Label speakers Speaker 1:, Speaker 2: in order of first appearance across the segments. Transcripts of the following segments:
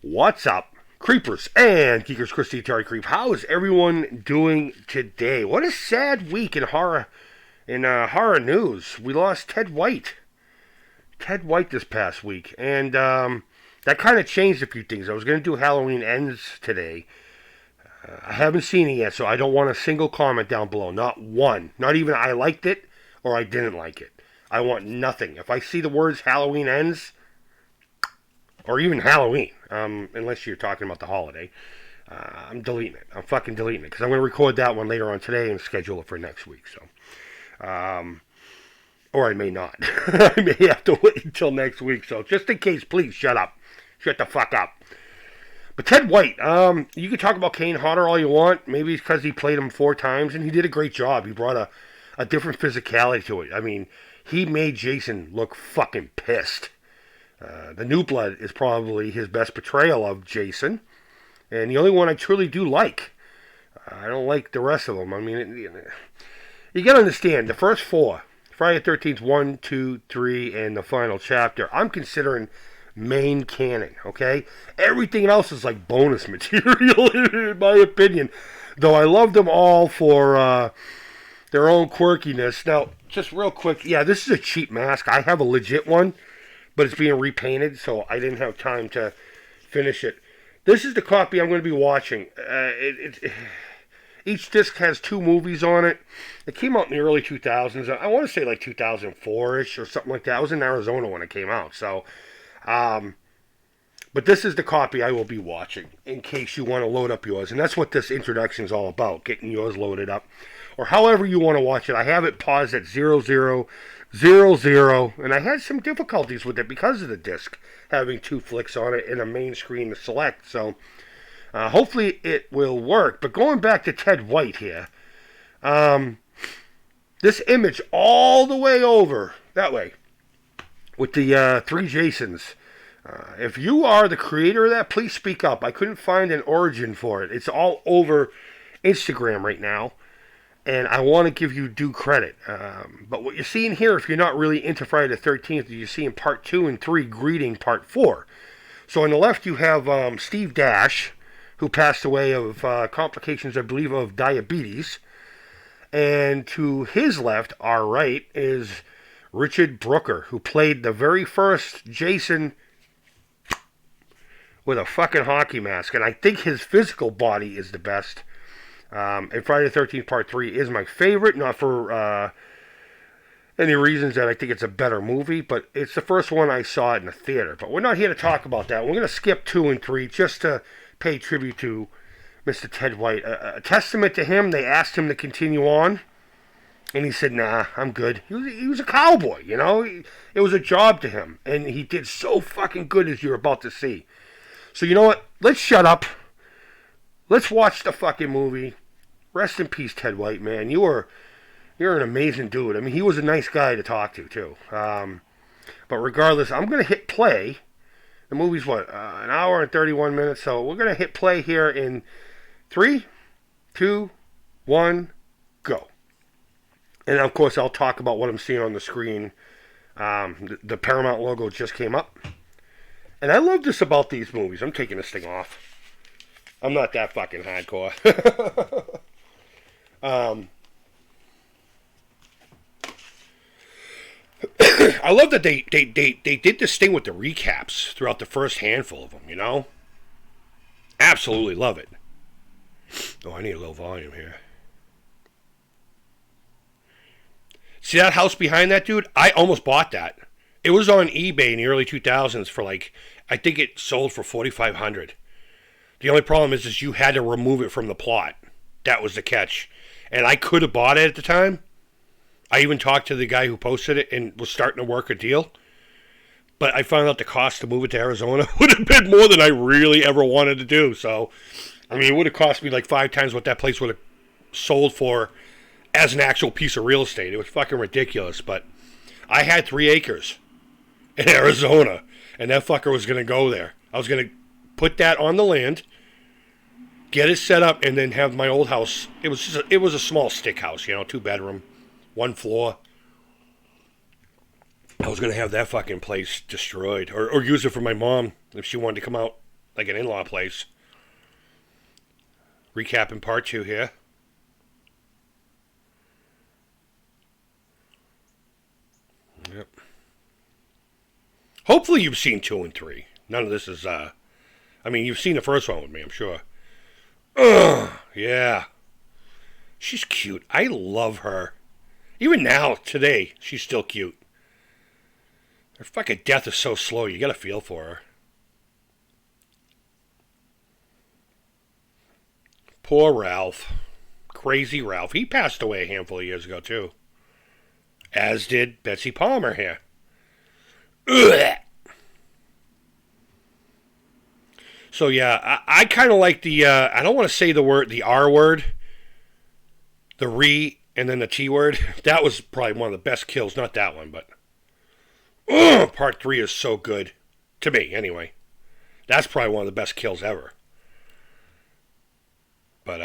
Speaker 1: What's up, creepers and geekers? Christy, Atari Creep. How is everyone doing today? What a sad week in horror news. We lost Ted White. Ted White this past week, and that kind of changed a few things. I was going to do Halloween Ends today. I haven't seen it yet, so I don't want a single comment down below. Not one. Not even I liked it or I didn't like it. I want nothing. If I see the words Halloween Ends, or even Halloween, unless you're talking about the holiday, I'm deleting it. I'm fucking deleting it, because I'm going to record that one later on today and schedule it for next week. So, or I may not. I may have to wait until next week. So just in case, please shut up. Shut the fuck up. But Ted White, you can talk about Kane Hodder all you want. Maybe it's because he played him 4 times, and he did a great job. He brought a different physicality to it. I mean, he made Jason look fucking pissed. The New Blood is probably his best portrayal of Jason, and the only one I truly do like. I don't like the rest of them. I mean, you gotta understand, the first 4, Friday the 13th, 1, 2, 3, and the final chapter, I'm considering main canon, okay? Everything else is like bonus material, in my opinion. Though I love them all for their own quirkiness. Now, just real quick, yeah, this is a cheap mask. I have a legit one, but it's being repainted, so I didn't have time to finish it. This is the copy I'm going to be watching. Each disc has 2 movies on it. It came out in the early 2000s. I want to say like 2004-ish or something like that. I was in Arizona when it came out, so... but this is the copy I will be watching in case you want to load up yours. And that's what this introduction is all about, getting yours loaded up. Or however you want to watch it. I have it paused at 0000, and I had some difficulties with it because of the disc having 2 flicks on it and a main screen to select. So hopefully it will work. But going back to Ted White here, this image all the way over that way with the 3 Jasons. If you are the creator of that, please speak up. I couldn't find an origin for it. It's all over Instagram right now, and I want to give you due credit. But what you're seeing here, if you're not really into Friday the 13th, you're seeing part 2 and 3 greeting part 4. So on the left you have Steve Dash, who passed away of complications, I believe, of diabetes. And to his left, our right, is Richard Brooker, who played the very first Jason with a fucking hockey mask. And I think his physical body is the best. And Friday the 13th Part 3 is my favorite, not for any reasons that I think it's a better movie, but it's the first one I saw in the theater. But we're not here to talk about that. We're going to skip 2 and 3 just to pay tribute to Mr. Ted White. A testament to him. They asked him to continue on, and he said, nah, I'm good. He was a cowboy, you know? It was a job to him, and he did so fucking good, as you're about to see. So you know what? Let's shut up. Let's watch the fucking movie. Rest in peace, Ted White, man. You're an amazing dude. I mean, he was a nice guy to talk to, too. But regardless, I'm going to hit play. The movie's, what, an hour and 31 minutes, so we're going to hit play here in 3, 2, 1, go. And, of course, I'll talk about what I'm seeing on the screen. The Paramount logo just came up. And I love this about these movies. I'm taking this thing off. I'm not that fucking hardcore. I love that they did this thing with the recaps throughout the first handful of them, you know? Absolutely love it. Oh, I need a little volume here. See that house behind that, dude? I almost bought that. It was on eBay in the early 2000s for like, I think it sold for $4,500. The only problem is you had to remove it from the plot. That was the catch. And I could have bought it at the time. I even talked to the guy who posted it and was starting to work a deal. But I found out the cost to move it to Arizona would have been more than I really ever wanted to do. So, I mean, it would have cost me like 5 times what that place would have sold for as an actual piece of real estate. It was fucking ridiculous. But I had 3 acres in Arizona, and that fucker was going to go there. I was going to put that on the land, get it set up, and then have my old house. It was a small stick house, you know, 2-bedroom, 1 floor. I was going to have that fucking place destroyed, or use it for my mom if she wanted to come out like an in-law place. Recapping part 2 here. Yep. Hopefully you've seen 2 and 3. None of this is, I mean, you've seen the first one with me, I'm sure. Ugh, yeah. She's cute. I love her. Even now, today, she's still cute. Her fucking death is so slow, you gotta feel for her. Poor Ralph. Crazy Ralph. He passed away a handful of years ago, too. As did Betsy Palmer here. Ugh. So, yeah, I kind of like the, I don't want to say the R word, the re, and then the T word. That was probably one of the best kills. Not that one, but part 3 is so good. To me, anyway. That's probably one of the best kills ever. But,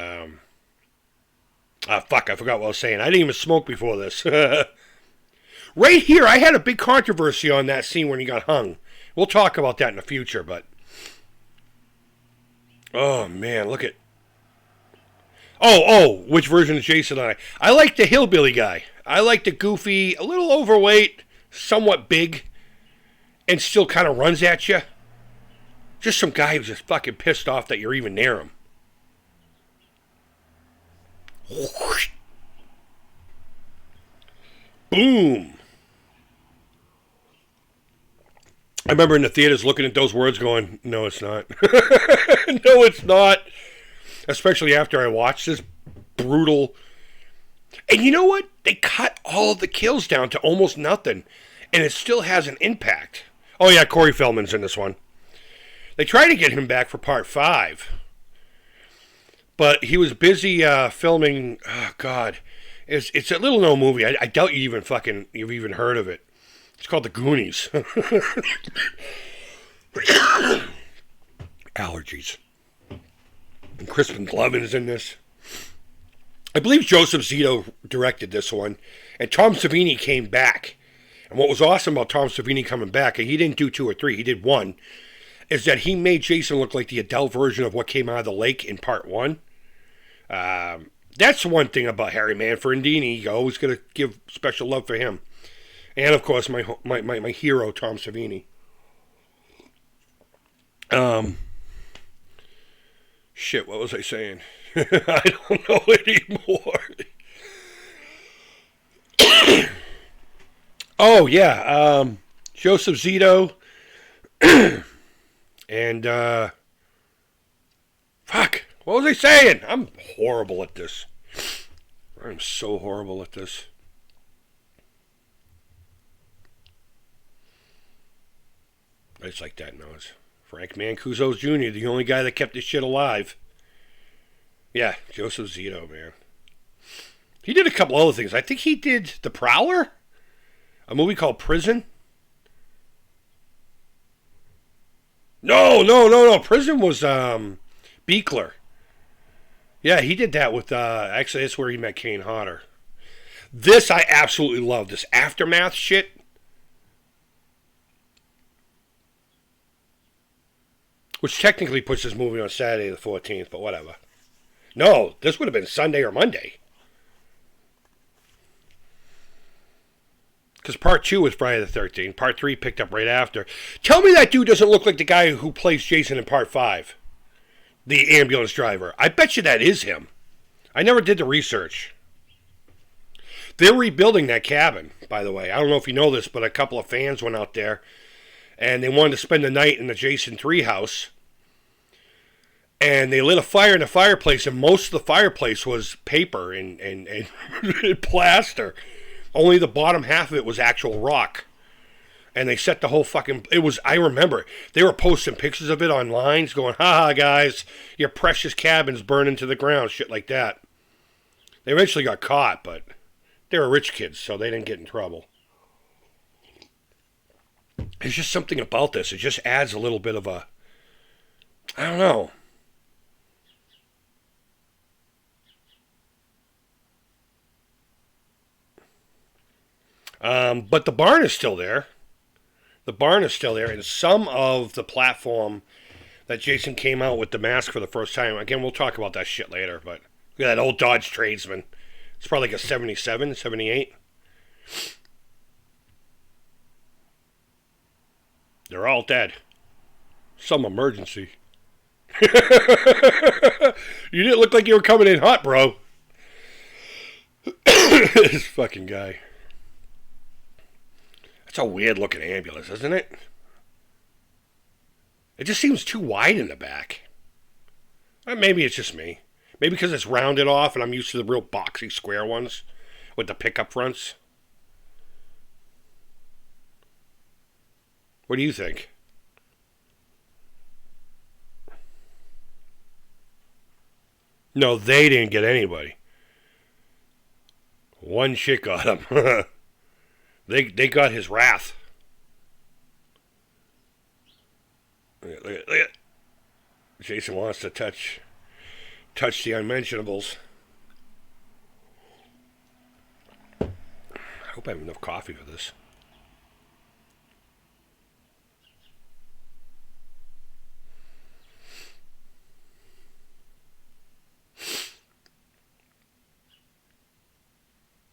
Speaker 1: fuck, I forgot what I was saying. I didn't even smoke before this. Right here, I had a big controversy on that scene when he got hung. We'll talk about that in the future, but... Oh, man, look at... Oh, which version of Jason I like the hillbilly guy. I like the goofy, a little overweight, somewhat big, and still kind of runs at you. Just some guy who's just fucking pissed off that you're even near him. Boom. I remember in the theaters looking at those words going, no, it's not. No, it's not. Especially after I watched this brutal... And you know what? They cut all of the kills down to almost nothing. And it still has an impact. Oh, yeah, Corey Feldman's in this one. They tried to get him back for part 5. But he was busy filming... Oh, God. It's a little-known movie. I doubt you've even heard of it. It's called The Goonies. Allergies. And Crispin Glover is in this. I believe Joseph Zito directed this one. And Tom Savini came back. And what was awesome about Tom Savini coming back, and he didn't do 2 or 3, he did 1, is that he made Jason look like the adult version of what came out of the lake in part 1. That's one thing about Harry Manfredini. You always got to give special love for him. And, of course, my hero, Tom Savini. Shit, what was I saying? I don't know anymore. Oh, yeah. Joseph Zito. And, fuck. What was I saying? I'm horrible at this. I'm so horrible at this. It's like that now. It's Frank Mancuso Jr., the only guy that kept this shit alive. Yeah, Joseph Zito, man. He did a couple other things. I think he did The Prowler, a movie called Prison. No. Prison was Beekler. Yeah, he did that with, actually, that's where he met Kane Hodder. This I absolutely love. This Aftermath shit. Which technically puts this movie on Saturday the 14th, but whatever. No, this would have been Sunday or Monday. Because part 2 was Friday the 13th. Part 3 picked up right after. Tell me that dude doesn't look like the guy who plays Jason in part 5. The ambulance driver. I bet you that is him. I never did the research. They're rebuilding that cabin, by the way. I don't know if you know this, but a couple of fans went out there. And they wanted to spend the night in the Jason 3 house. And they lit a fire in the fireplace, and most of the fireplace was paper and plaster. Only the bottom half of it was actual rock. And they set the whole fucking... I remember, they were posting pictures of it online, going, haha, guys, your precious cabin's burning to the ground, shit like that. They eventually got caught, but they were rich kids, so they didn't get in trouble. There's just something about this. It just adds a little bit of a... I don't know. But the barn is still there. The barn is still there. And some of the platform that Jason came out with the mask for the first time. Again, we'll talk about that shit later, but look at that old Dodge Tradesman. It's probably like a 77, 78. They're all dead. Some emergency. You didn't look like you were coming in hot, bro. This fucking guy. That's a weird looking ambulance, isn't it? It just seems too wide in the back. Maybe it's just me. Maybe because it's rounded off and I'm used to the real boxy square ones with the pickup fronts. What do you think? No, they didn't get anybody. One chick got him. They got his wrath. Look at. Jason wants to touch the unmentionables. I hope I have enough coffee for this.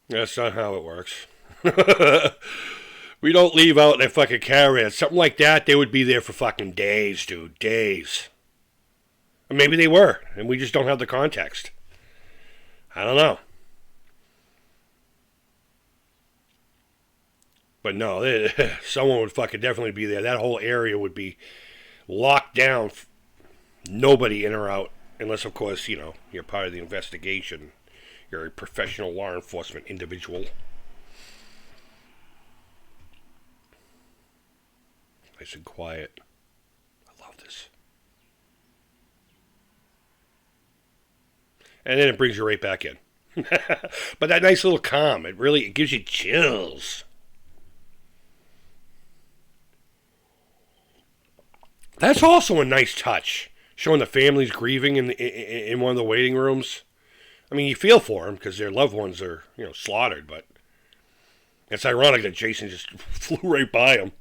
Speaker 1: That's not how it works. We don't leave out in a fucking caravan. Something like that, they would be there for fucking days, dude. Days. Or maybe they were, and we just don't have the context. I don't know. But no, someone would fucking definitely be there. That whole area would be locked down. Nobody in or out. Unless, of course, you know, you're part of the investigation. You're a professional law enforcement individual. Nice and quiet. I love this. And then it brings you right back in. But that nice little calm, it gives you chills. That's also a nice touch, showing the families grieving in one of the waiting rooms. I mean, you feel for them because their loved ones are, you know, slaughtered, but it's ironic that Jason just flew right by them.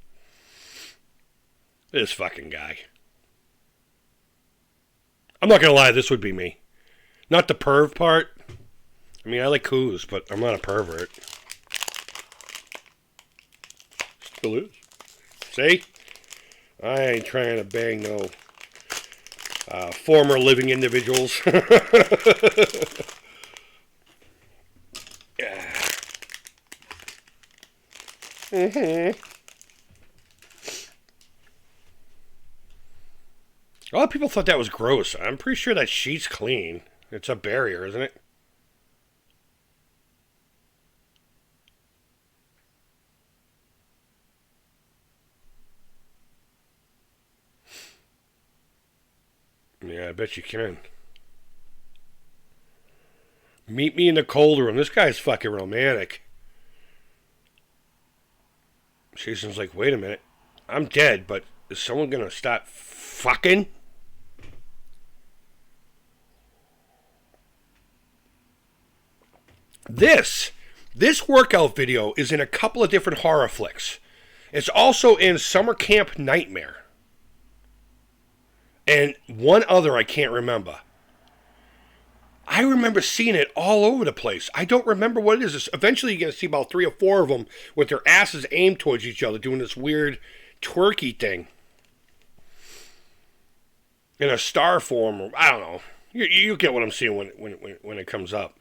Speaker 1: This fucking guy. I'm not gonna lie, this would be me. Not the perv part. I mean, I like coos, but I'm not a pervert. Still is. See? I ain't trying to bang no former living individuals. Yeah. Mm-hmm. A lot of people thought that was gross. I'm pretty sure that sheet's clean. It's a barrier, isn't it? Yeah, I bet you can. Meet me in the cold room. This guy's fucking romantic. Jason's like, wait a minute. I'm dead, but is someone gonna stop fucking? This workout video is in a couple of different horror flicks. It's also in Summer Camp Nightmare. And one other I can't remember. I remember seeing it all over the place. I don't remember what it is. Eventually you're going to see about 3 or 4 of them with their asses aimed towards each other doing this weird twerky thing. In a star form. Or, I don't know. You get what I'm seeing when it comes up.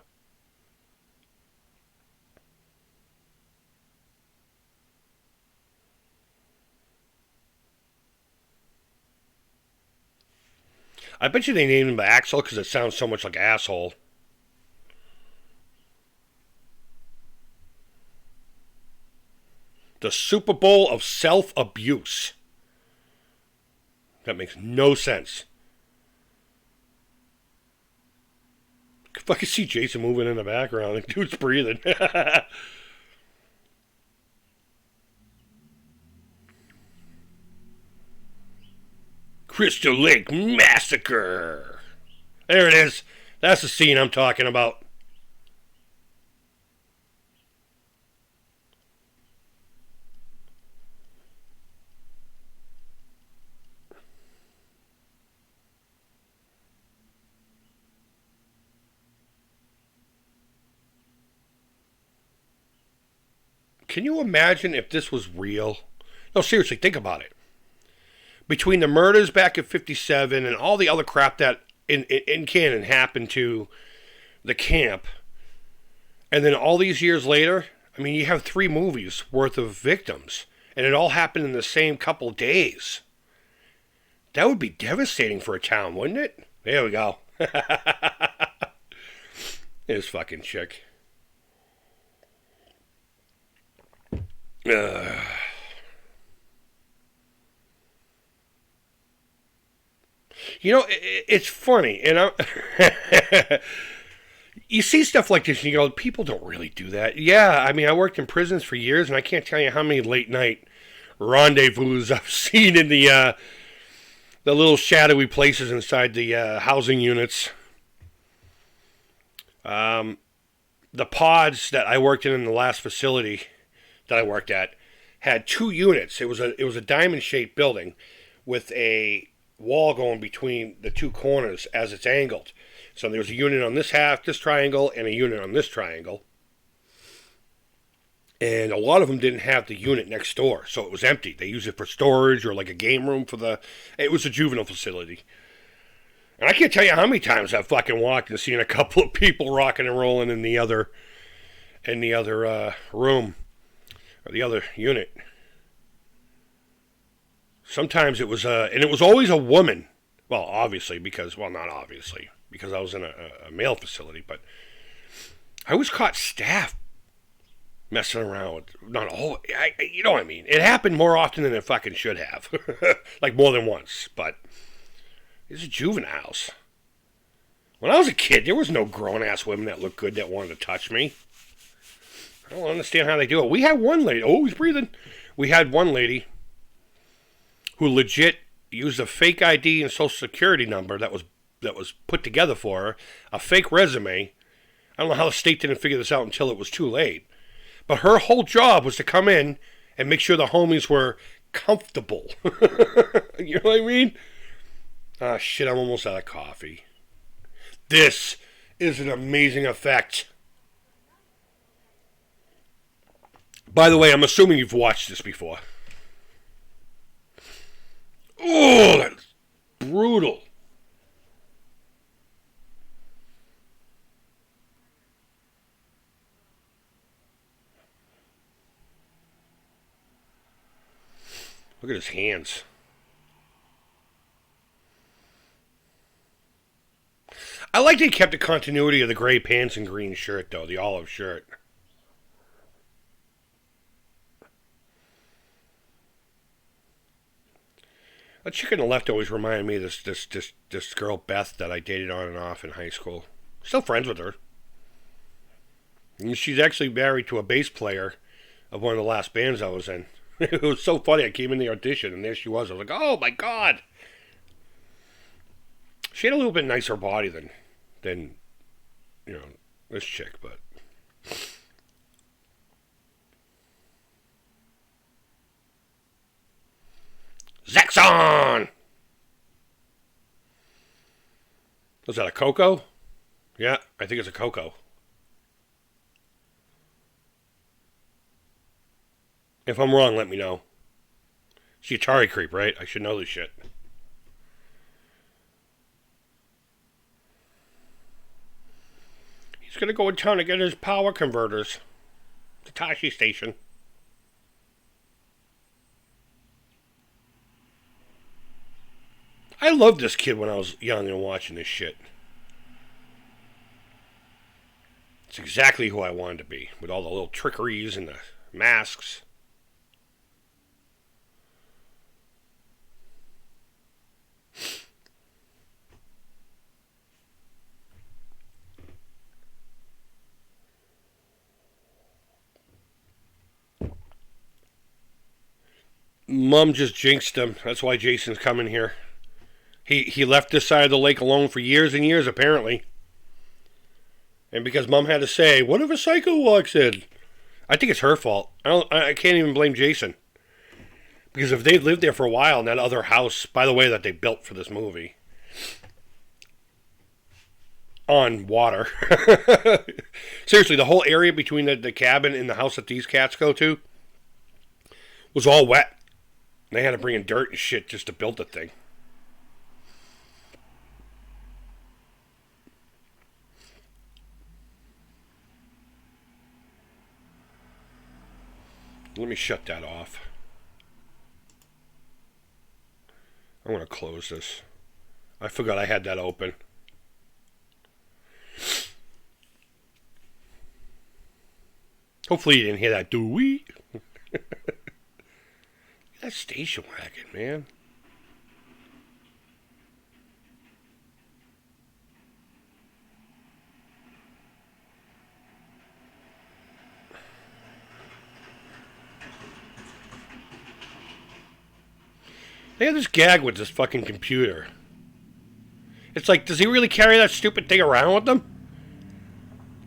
Speaker 1: I bet you they named him Axel because it sounds so much like asshole. The Super Bowl of self-abuse. That makes no sense. If I could see Jason moving in the background, the dude's breathing. Crystal Lake Massacre. There it is. That's the scene I'm talking about. Can you imagine if this was real? No, seriously, think about it. Between the murders back at 57 and all the other crap that in canon happened to the camp, and then all these years later, I mean, you have 3 movies worth of victims, and it all happened in the same couple days. That would be devastating for a town, wouldn't it? There we go. This fucking chick. You know, it's funny, and you see stuff like this, and you go, people don't really do that. Yeah, I mean, I worked in prisons for years, and I can't tell you how many late night rendezvous I've seen in the little shadowy places inside the housing units. The pods that I worked in the last facility that I worked at had 2 units. It was a diamond-shaped building with a wall going between the 2 corners as it's angled. So there was a unit on this half, this triangle, and a unit on this triangle. And a lot of them didn't have the unit next door, so it was empty. They used it for storage or like a game room for the... It was a juvenile facility. And I can't tell you how many times I've fucking walked and seen a couple of people rocking and rolling in the other room, or the other unit. Sometimes it was and it was always a woman. Well, obviously, not obviously, because I was in a male facility, but I always caught staff messing around with, not all, you know what I mean. It happened more often than it fucking should have. Like more than once, but these are juveniles. When I was a kid, there was no grown-ass women that looked good that wanted to touch me. I don't understand how they do it. We had one lady, oh, he's breathing. We had one lady who legit used a fake ID and social security number that was put together for her, a fake resume. I don't know how the state didn't figure this out until it was too late. But her whole job was to come in and make sure the homies were comfortable. You know what I mean? Ah, shit, I'm almost out of coffee. This is an amazing effect. By the way, I'm assuming you've watched this before. Oh, that's brutal. Look at his hands. I like that he kept the continuity of the gray pants and green shirt, though, the olive shirt. That chick on the left always reminded me of this girl, Beth, that I dated on and off in high school. Still friends with her. And she's actually married to a bass player of one of the last bands I was in. It was so funny. I came in the audition, and there she was. I was like, oh, my God. She had a little bit nicer body than you know, this chick, but... Zaxxon! Was that a Coco? Yeah, I think it's a Coco. If I'm wrong, let me know. It's the Atari Creep, right? I should know this shit. He's gonna go in town to get his power converters. The Tashi station. I loved this kid when I was young and watching this shit. It's exactly who I wanted to be, with all the little trickeries and the masks. Mom just jinxed him. That's why Jason's coming here. He left this side of the lake alone for years and years, apparently. And because Mom had to say, what if a psycho walks in? I think it's her fault. I can't even blame Jason. Because if they lived there for a while in that other house, by the way, that they built for this movie, on water. Seriously, the whole area between the cabin and the house that these cats go to was all wet. They had to bring in dirt and shit just to build the thing. Let me shut that off. I want to close this. I forgot I had that open. Hopefully you didn't hear that doo-wee. That station wagon, man. They have this gag with this fucking computer. It's like, does he really carry that stupid thing around with him?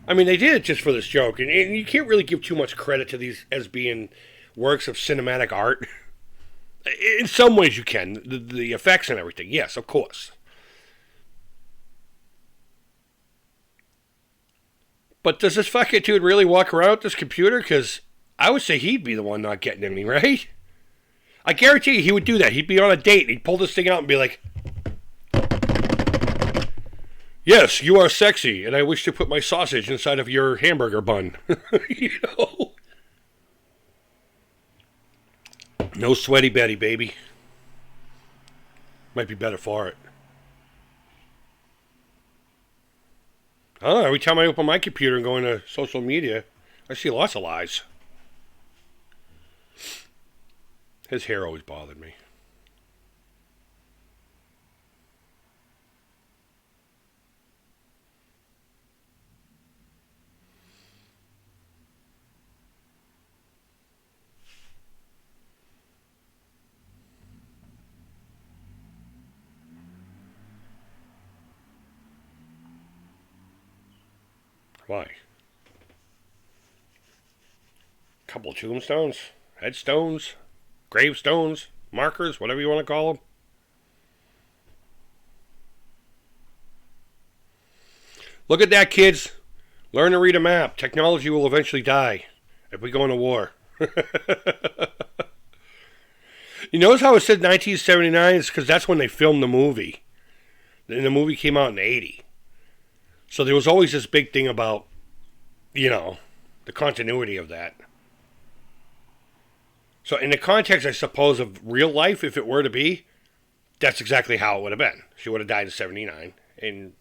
Speaker 1: I mean, they did it just for this joke, and you can't really give too much credit to these as being works of cinematic art. In some ways you can. The effects and everything, yes, of course. But does this fucking dude really walk around with this computer? Because I would say he'd be the one not getting any, right? I guarantee you he would do that. He'd be on a date, and he'd pull this thing out and be like, yes, you are sexy, and I wish to put my sausage inside of your hamburger bun. You know? No sweaty Betty, baby. Might be better for it. I don't know, every time I open my computer and go into social media, I see lots of lies. His hair always bothered me. Why? Couple of tombstones, headstones, gravestones, markers, whatever you want to call them. Look at that, kids. Learn to read a map. Technology will eventually die if we go into war. You notice how it said 1979? It's because that's when they filmed the movie. And the movie came out in 80. So there was always this big thing about, you know, the continuity of that. So in the context, I suppose, of real life, if it were to be, that's exactly how it would have been. She would have died in 79, and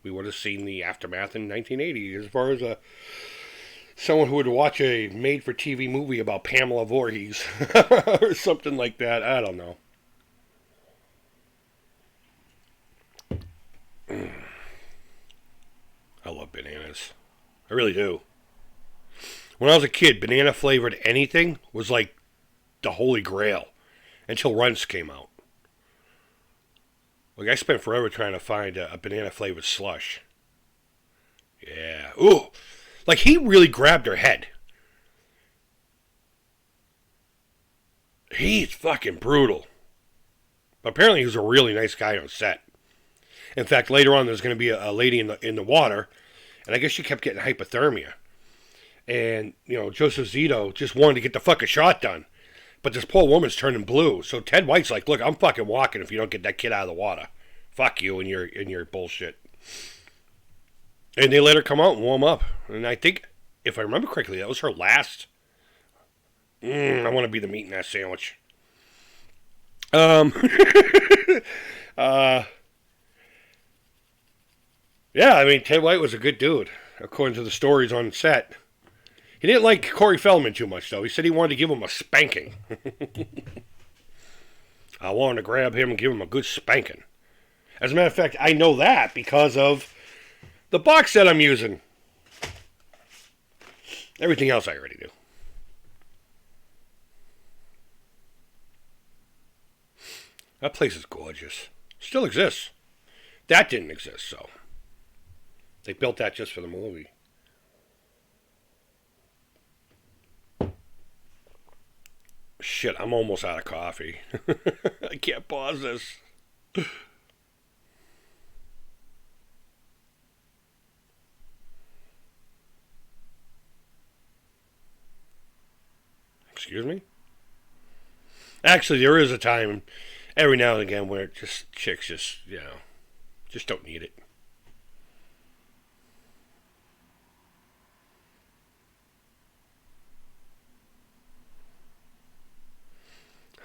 Speaker 1: we would have seen the aftermath in 1980, as far as someone who would watch a made-for-TV movie about Pamela Voorhees, or something like that. I don't know. I love bananas. I really do. When I was a kid, banana flavored anything was like the holy grail until Runts came out. Like, I spent forever trying to find a banana flavored slush. Yeah. Ooh. Like, he really grabbed her head. He's fucking brutal. But apparently he was a really nice guy on set. In fact, later on there's going to be a lady in the water, and I guess she kept getting hypothermia. And, you know, Joseph Zito just wanted to get the fucking shot done. But this poor woman's turning blue. So Ted White's like, look, I'm fucking walking if you don't get that kid out of the water. Fuck you and your bullshit. And they let her come out and warm up. And I think, if I remember correctly, that was her last. I want to be the meat in that sandwich. Yeah, I mean, Ted White was a good dude, according to the stories on set. He didn't like Corey Feldman too much, though. He said he wanted to give him a spanking. I wanted to grab him and give him a good spanking. As a matter of fact, I know that because of the box set I'm using. Everything else I already do. That place is gorgeous. Still exists. That didn't exist, so they built that just for the movie. Shit, I'm almost out of coffee. I can't pause this. Excuse me? Actually, there is a time, every now and again, where just chicks just don't need it.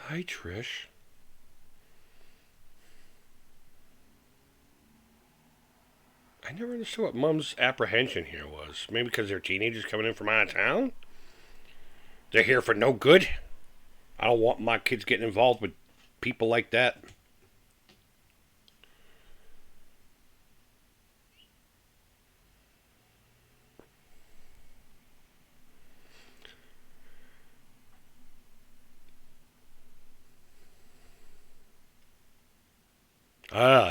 Speaker 1: Hi, Trish. I never understood what Mom's apprehension here was. Maybe because they're teenagers coming in from out of town? They're here for no good? I don't want my kids getting involved with people like that.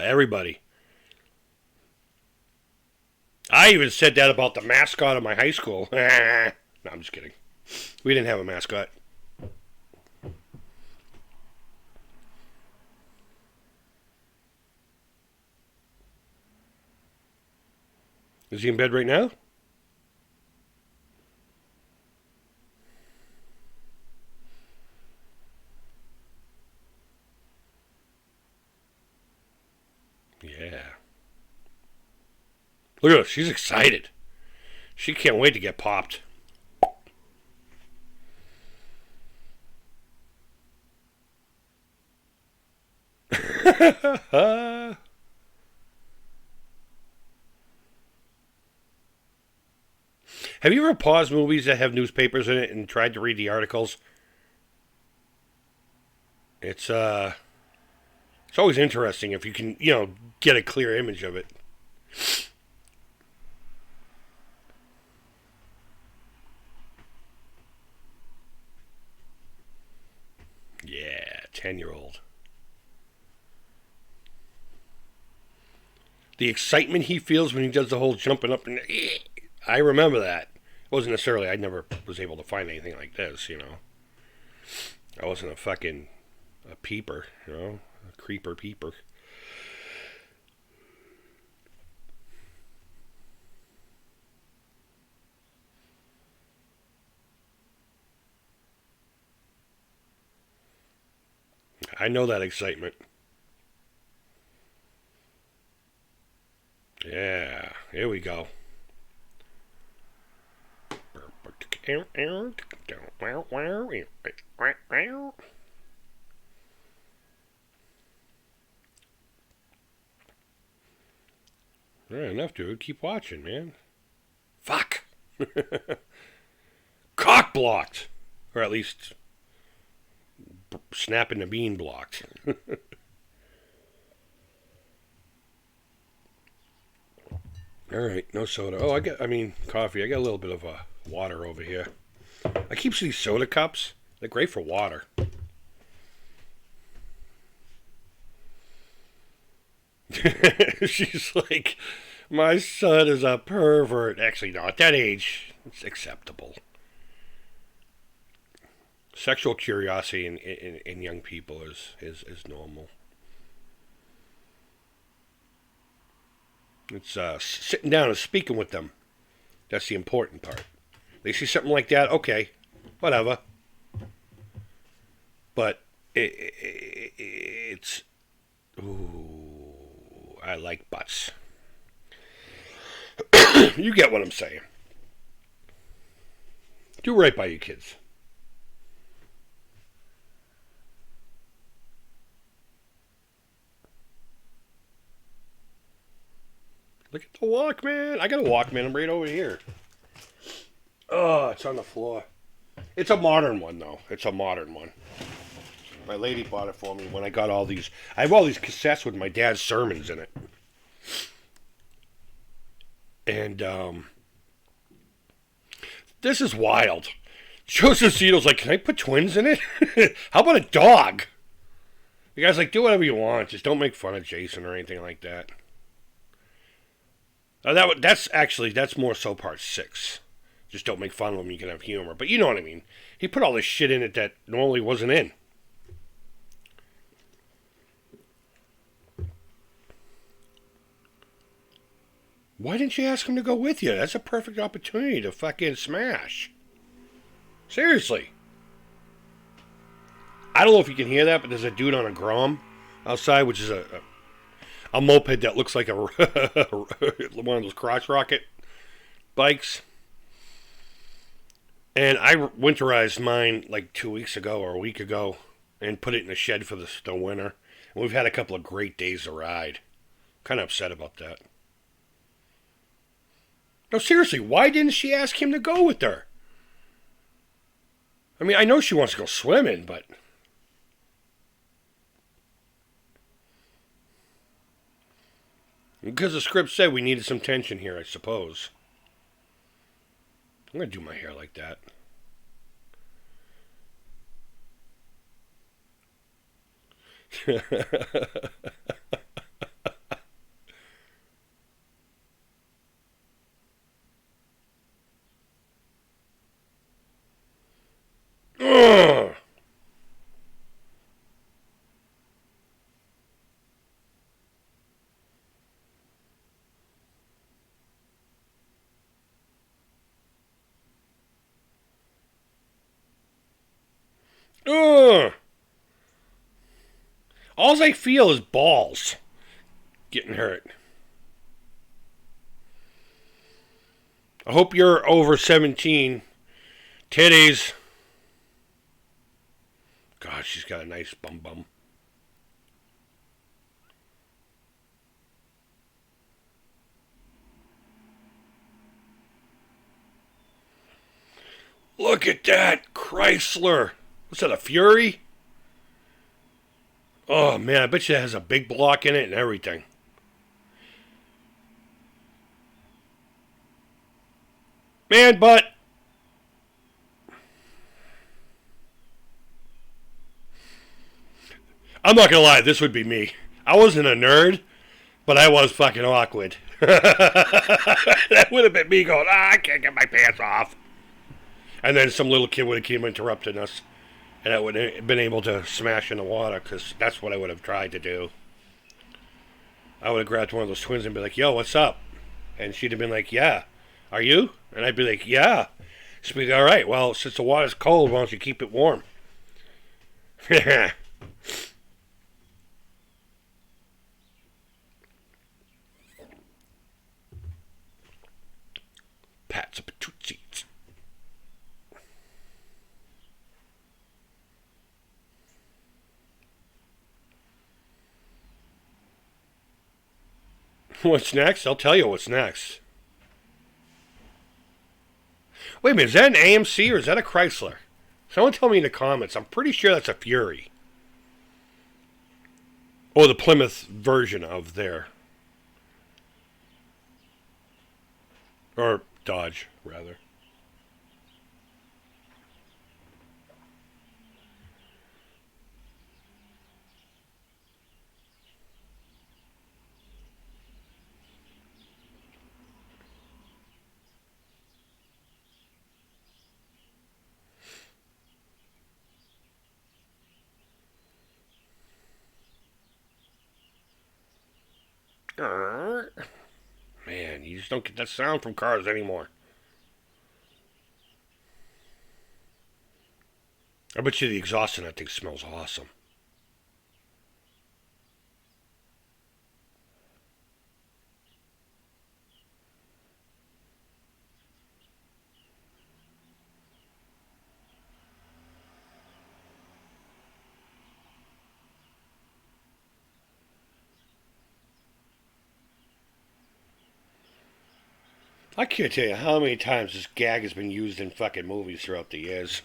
Speaker 1: Everybody. I even said that about the mascot of my high school. No, I'm just kidding. We didn't have a mascot. Is he in bed right now? Yeah. Look at her. She's excited. She can't wait to get popped. Have you ever paused movies that have newspapers in it and tried to read the articles? It's always interesting if you can, get a clear image of it. Yeah, 10-year-old. The excitement he feels when he does the whole jumping up and I remember that. It wasn't necessarily, I never was able to find anything like this, I wasn't a peeper, a creeper peeper. I know that excitement. Yeah, here we go. All right, enough, dude. Keep watching, man. Fuck. Cock blocked. Or at least snapping the bean blocked. All right, no soda. Oh, coffee. I got a little bit of water over here. I keep these soda cups. They're great for water. She's like, my son is a pervert. Actually, no, at that age, it's acceptable. Sexual curiosity in young people is normal. It's sitting down and speaking with them. That's the important part. They see something like that, okay, whatever. But it's... Ooh, I like butts. You get what I'm saying. Do right by your kids. Look at the Walkman. I got a Walkman. I'm right over here. Oh, it's on the floor. It's a modern one, though. It's a modern one. My lady bought it for me when I got all these. I have all these cassettes with my dad's sermons in it. And, this is wild. Joseph Zito's like, can I put twins in it? How about a dog? The guy's like, do whatever you want. Just don't make fun of Jason or anything like that. That's more so part 6. Just don't make fun of him. You can have humor. But you know what I mean. He put all this shit in it that normally wasn't in. Why didn't you ask him to go with you? That's a perfect opportunity to fucking smash. Seriously. I don't know if you can hear that, but there's a dude on a Grom outside, which is a moped that looks like a one of those crotch rocket bikes. And I winterized mine like 2 weeks ago or a week ago and put it in a shed for the winter. And we've had a couple of great days to ride. Kind of upset about that. No, seriously, why didn't she ask him to go with her? I mean, I know she wants to go swimming, but... Because the script said we needed some tension here, I suppose. I'm going to do my hair like that. Ugh. Ugh. All I feel is balls getting hurt. I hope you're over 17. Titties. God, she's got a nice bum bum. Look at that Chrysler. What's that, a Fury? Oh, man, I bet you it has a big block in it and everything. Man, but... I'm not gonna lie, this would be me. I wasn't a nerd, but I was fucking awkward. That would have been me going, I can't get my pants off. And then some little kid would have came interrupting us. And I would have been able to smash in the water, because that's what I would have tried to do. I would have grabbed one of those twins and be like, yo, what's up? And she'd have been like, yeah. Are you? And I'd be like, yeah. She'd be like, all right, well, since the water's cold, why don't you keep it warm? Pats a patootsies. What's next? I'll tell you what's next. Wait a minute, is that an AMC or is that a Chrysler? Someone tell me in the comments. I'm pretty sure that's a Fury. Or the Plymouth version of their... Or Dodge, rather. Man, you just don't get that sound from cars anymore. I bet you the exhaust in that thing smells awesome. I can't tell you how many times this gag has been used in fucking movies throughout the years.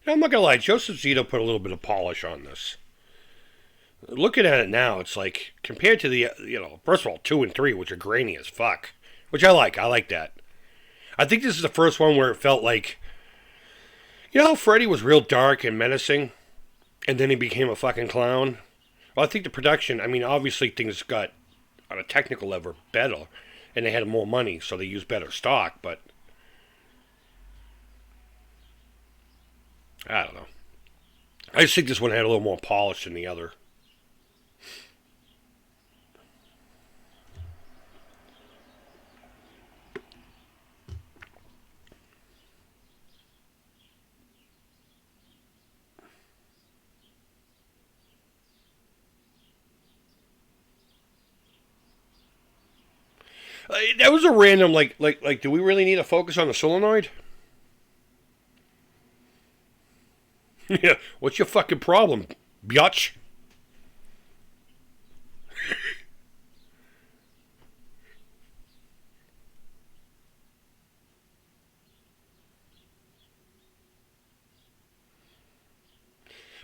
Speaker 1: I'm not gonna lie, Joseph Zito put a little bit of polish on this. Looking at it now, it's like, compared to the, first of all, 2 and 3, which are grainy as fuck. Which I like. I like that. I think this is the first one where it felt like, how Freddy was real dark and menacing, and then he became a fucking clown? Well, I think the production, obviously things got on a technical level better, and they had more money, so they used better stock. But I don't know. I just think this one had a little more polish than the other. That was a random, do we really need to focus on the solenoid? Yeah, what's your fucking problem, biatch?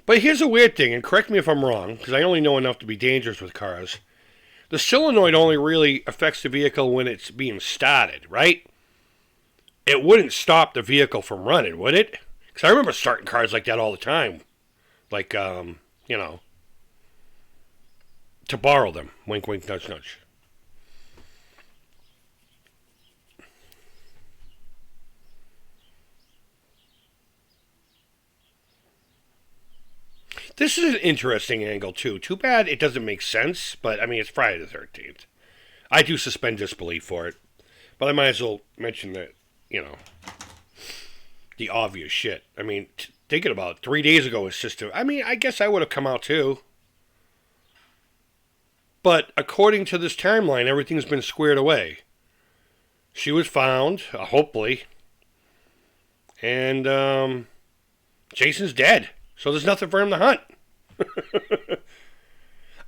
Speaker 1: But here's a weird thing, and correct me if I'm wrong, because I only know enough to be dangerous with cars. The solenoid only really affects the vehicle when it's being started, right? It wouldn't stop the vehicle from running, would it? Because I remember starting cars like that all the time. Like, to borrow them. Wink, wink, nudge, nudge. This is an interesting angle, too. Too bad it doesn't make sense, but, I mean, it's Friday the 13th. I do suspend disbelief for it. But I might as well mention that, the obvious shit. I mean, thinking about it, 3 days ago, his sister... I mean, I guess I would have come out, too. But according to this timeline, everything's been squared away. She was found, hopefully. And, Jason's dead. So there's nothing for him to hunt.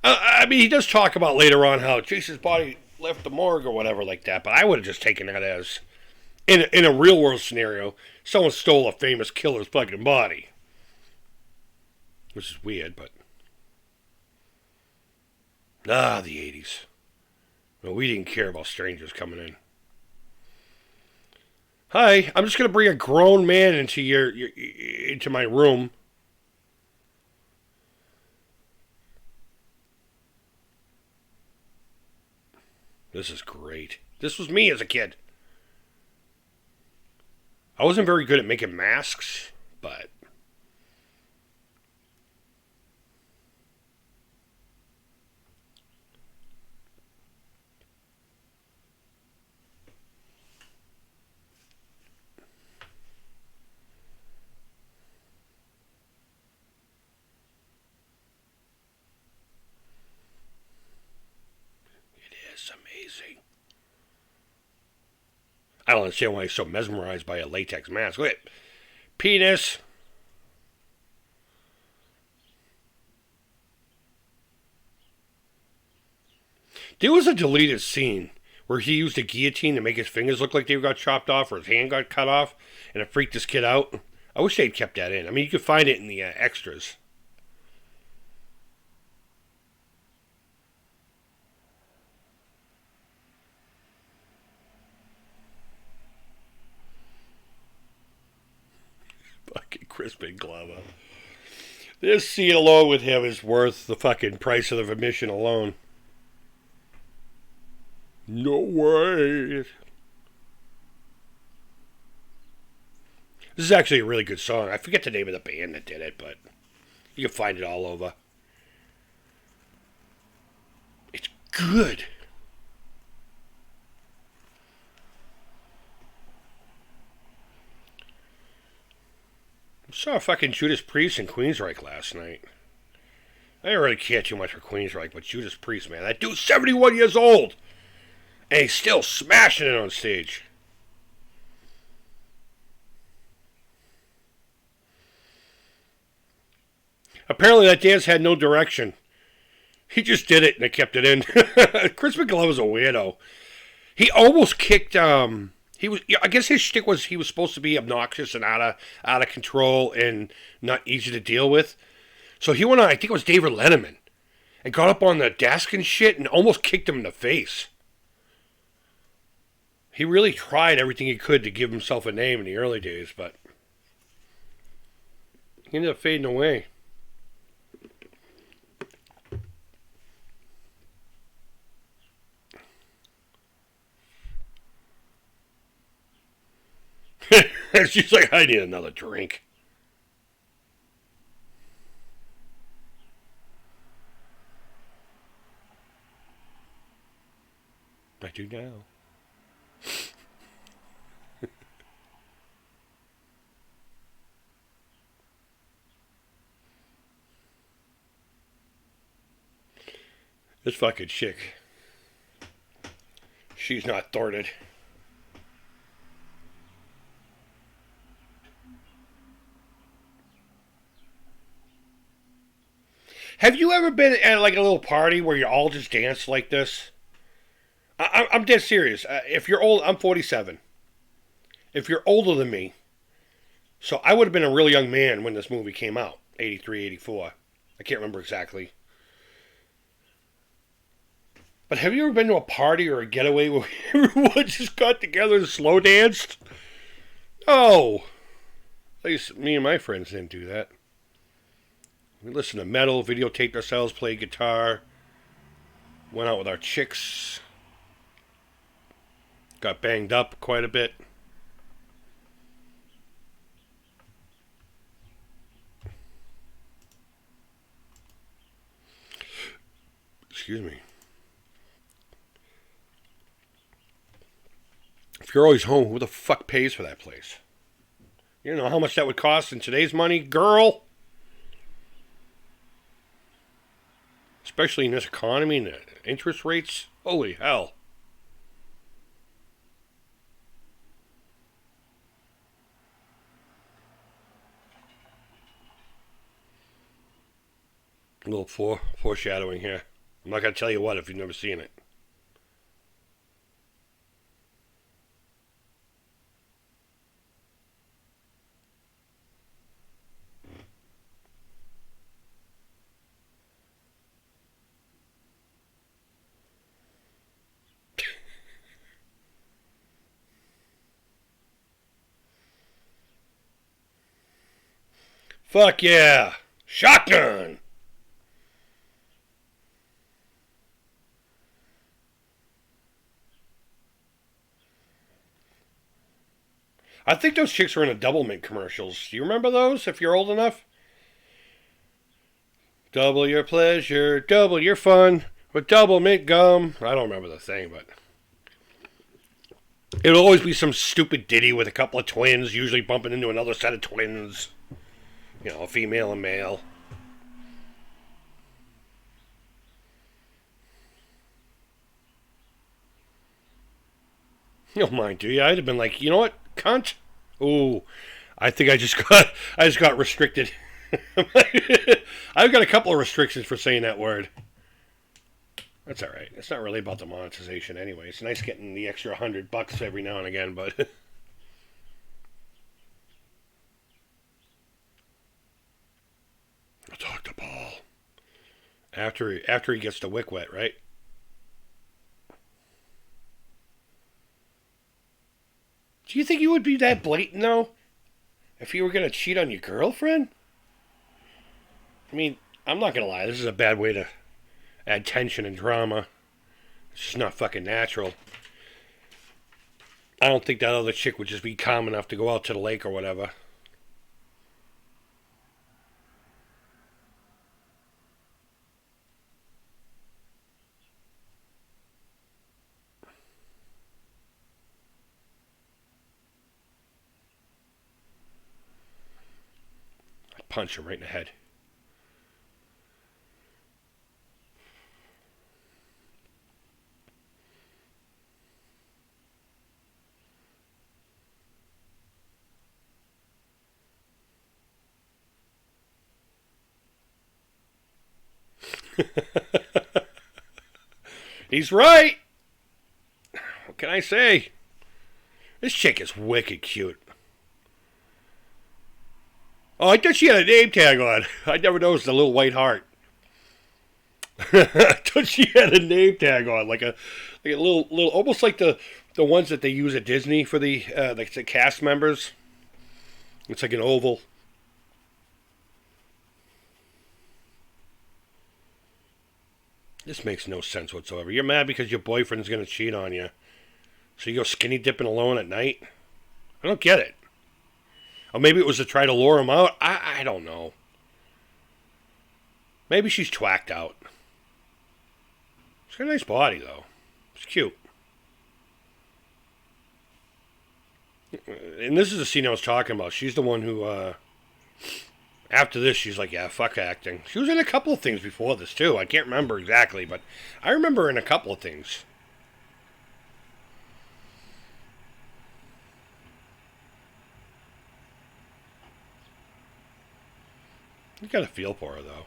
Speaker 1: I mean, he does talk about later on how Jason's body left the morgue or whatever like that, but I would have just taken that as, in a real world scenario, someone stole a famous killer's fucking body. Which is weird, but... the 80s. Well, we didn't care about strangers coming in. Hi, I'm just going to bring a grown man into into my room. This is great. This was me as a kid. I wasn't very good at making masks, but... amazing. I don't understand why he's so mesmerized by a latex mask. Look at penis. There was a deleted scene where he used a guillotine to make his fingers look like they got chopped off or his hand got cut off, and it freaked this kid out. I wish they'd kept that in. I mean, you could find it in the extras. Fucking Crispin Glover. This scene alone with him is worth the fucking price of the admission alone. No way. This is actually a really good song. I forget the name of the band that did it, but you can find it all over. It's good. I saw fucking Judas Priest in Queensryche last night. I didn't really care too much for Queensryche, but Judas Priest, man. That dude's 71 years old. And he's still smashing it on stage. Apparently that dance had no direction. He just did it and they kept it in. Crispin Glover's a weirdo. He almost kicked... I guess his shtick was he was supposed to be obnoxious and out of control and not easy to deal with. So he went on, I think it was David Letterman, and got up on the desk and shit and almost kicked him in the face. He really tried everything he could to give himself a name in the early days, but he ended up fading away. She's like, I need another drink. I do now. This fucking chick. She's not thwarted. Have you ever been at like a little party where you all just dance like this? I'm dead serious. If you're old, I'm 47. If you're older than me, so I would have been a real young man when this movie came out, 83, 84. I can't remember exactly. But have you ever been to a party or a getaway where everyone just got together and slow danced? Oh, at least me and my friends didn't do that. We listened to metal, videotaped ourselves, played guitar, went out with our chicks, got banged up quite a bit. Excuse me. If you're always home, who the fuck pays for that place? You know how much that would cost in today's money, girl? Especially in this economy and the interest rates. Holy hell. A little foreshadowing here. I'm not going to tell you what if you've never seen it. Fuck yeah! Shotgun! I think those chicks were in the Double Mint commercials. Do you remember those if you're old enough? Double your pleasure, double your fun with Double Mint gum. I don't remember the thing, but it'll always be some stupid ditty with a couple of twins, usually bumping into another set of twins. You know, a female and male. You don't mind, do you? I'd have been like, you know what, cunt? Ooh, I just got restricted. I've got a couple of restrictions for saying that word. That's all right. It's not really about the monetization anyway. It's nice getting the extra $100 every now and again, but I'll talk to Paul after he gets the wick wet, right? Do you think you would be that blatant though? If you were gonna cheat on your girlfriend? I mean, I'm not gonna lie. This is a bad way to add tension and drama. It's just not fucking natural. I don't think that other chick would just be calm enough to go out to the lake or whatever. I'd punch him right in the head. He's right. What can I say? This chick is wicked cute. Oh, I thought she had a name tag on. I never noticed the little white heart. I thought she had a name tag on, like a little, almost like the ones that they use at Disney for the cast members. It's like an oval. This makes no sense whatsoever. You're mad because your boyfriend's gonna cheat on you, so you go skinny dipping alone at night. I don't get it. Or maybe it was to try to lure him out. I don't know. Maybe she's twacked out. She's got a nice body, though. It's cute. And this is the scene I was talking about. She's the one who, after this, she's like, yeah, fuck acting. She was in a couple of things before this, too. I can't remember exactly, but I remember in a couple of things. You got a feel for her, though.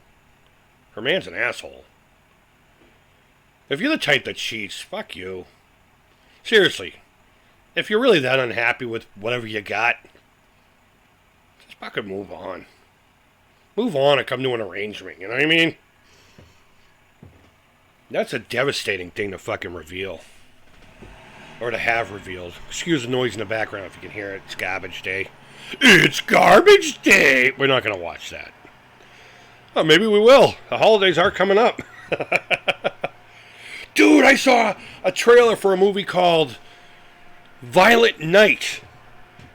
Speaker 1: Her man's an asshole. If you're the type that cheats, fuck you. Seriously. If you're really that unhappy with whatever you got, just fucking move on. Move on and come to an arrangement, you know what I mean? That's a devastating thing to fucking reveal. Or to have revealed. Excuse the noise in the background if you can hear it. It's garbage day. It's garbage day! We're not going to watch that. Oh, maybe we will. The holidays are coming up. Dude, I saw a trailer for a movie called Violent Night.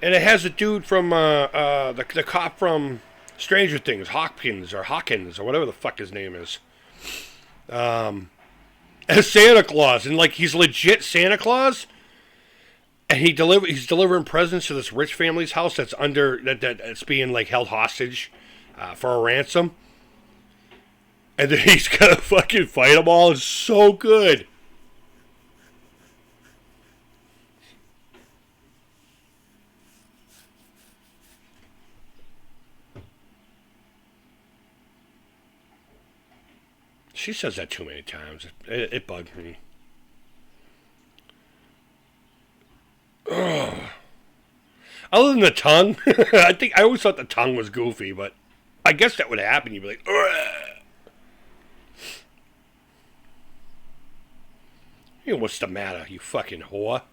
Speaker 1: And it has a dude from, the cop from Stranger Things, Hawkins, or whatever the fuck his name is. As Santa Claus. And, like, he's legit Santa Claus. And he's delivering presents to this rich family's house that's that's being, like, held hostage for a ransom. And then he's gonna fucking fight them all. It's so good. She says that too many times. It bugged me. Ugh. Other than the tongue, I always thought the tongue was goofy, but I guess that would happen. You'd be like, ugh. You know, what's the matter, you fucking whore?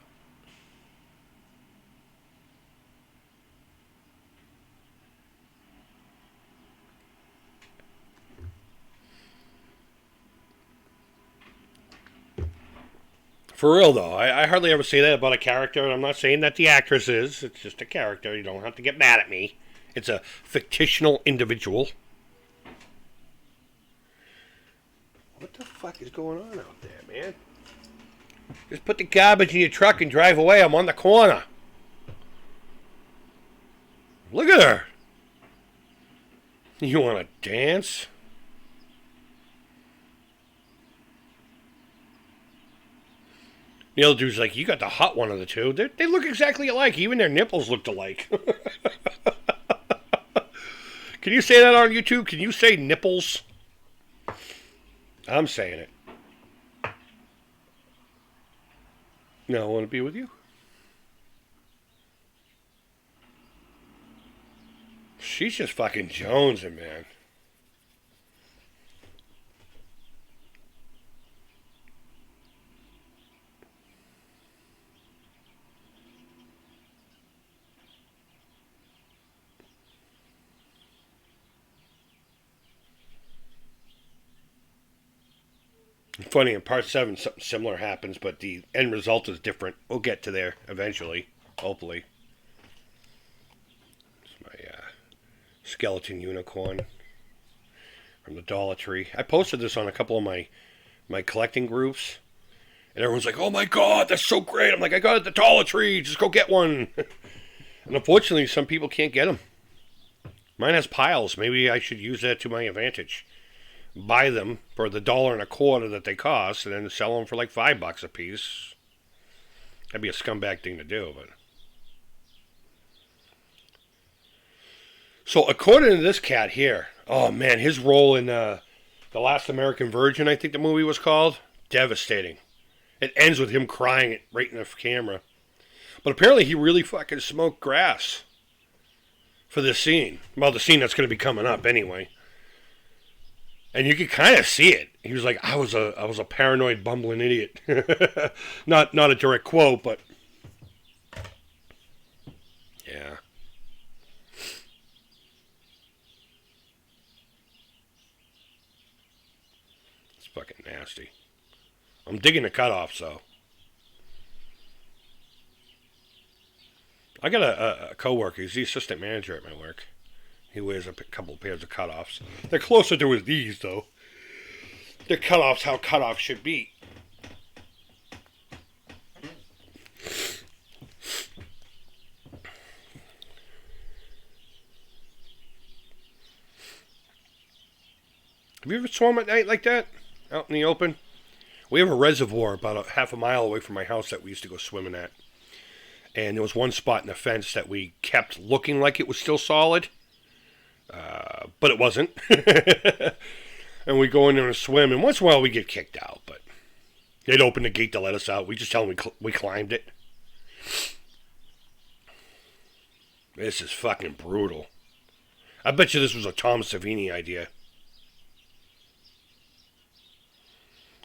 Speaker 1: For real, though, I hardly ever say that about a character, and I'm not saying that the actress is. It's just a character. You don't have to get mad at me. It's a fictional individual. What the fuck is going on out there, man? Just put the garbage in your truck and drive away. I'm on the corner. Look at her. You want to dance? The other dude's like, you got the hot one of the two. They look exactly alike. Even their nipples looked alike. Can you say that on YouTube? Can you say nipples? I'm saying it. No, I want to be with you. She's just fucking jonesing, man. Funny, in part 7, something similar happens, but the end result is different. We'll get to there eventually, hopefully. It's my skeleton unicorn from the Dollar Tree. I posted this on a couple of my collecting groups, and everyone's like, oh my god, that's so great. I'm like, I got it at the Dollar Tree, just go get one. And unfortunately, some people can't get them. Mine has piles. Maybe I should use that to my advantage. Buy them for the $1.25 that they cost, and then sell them for like $5 a piece. That'd be a scumbag thing to do, but. So according to this cat here, oh man, his role in The Last American Virgin, I think the movie was called, devastating. It ends with him crying right in the camera. But apparently he really fucking smoked grass for this scene. Well, the scene that's going to be coming up anyway. And you could kind of see it. He was like, I was a paranoid, bumbling idiot. not a direct quote, but yeah. It's fucking nasty. I'm digging the cutoffs, though. I got a coworker. He's the assistant manager at my work. He wears a couple of pairs of cutoffs. They're closer to his knees, though. They're cutoffs how cutoffs should be. Have you ever swum at night like that? Out in the open? We have a reservoir about a half a mile away from my house that we used to go swimming at. And there was one spot in the fence that we kept looking like it was still solid. But it wasn't. And we go in there and swim, and once in a while we get kicked out, but they'd open the gate to let us out. We just tell them we climbed it. This is fucking brutal. I bet you this was a Tom Savini idea.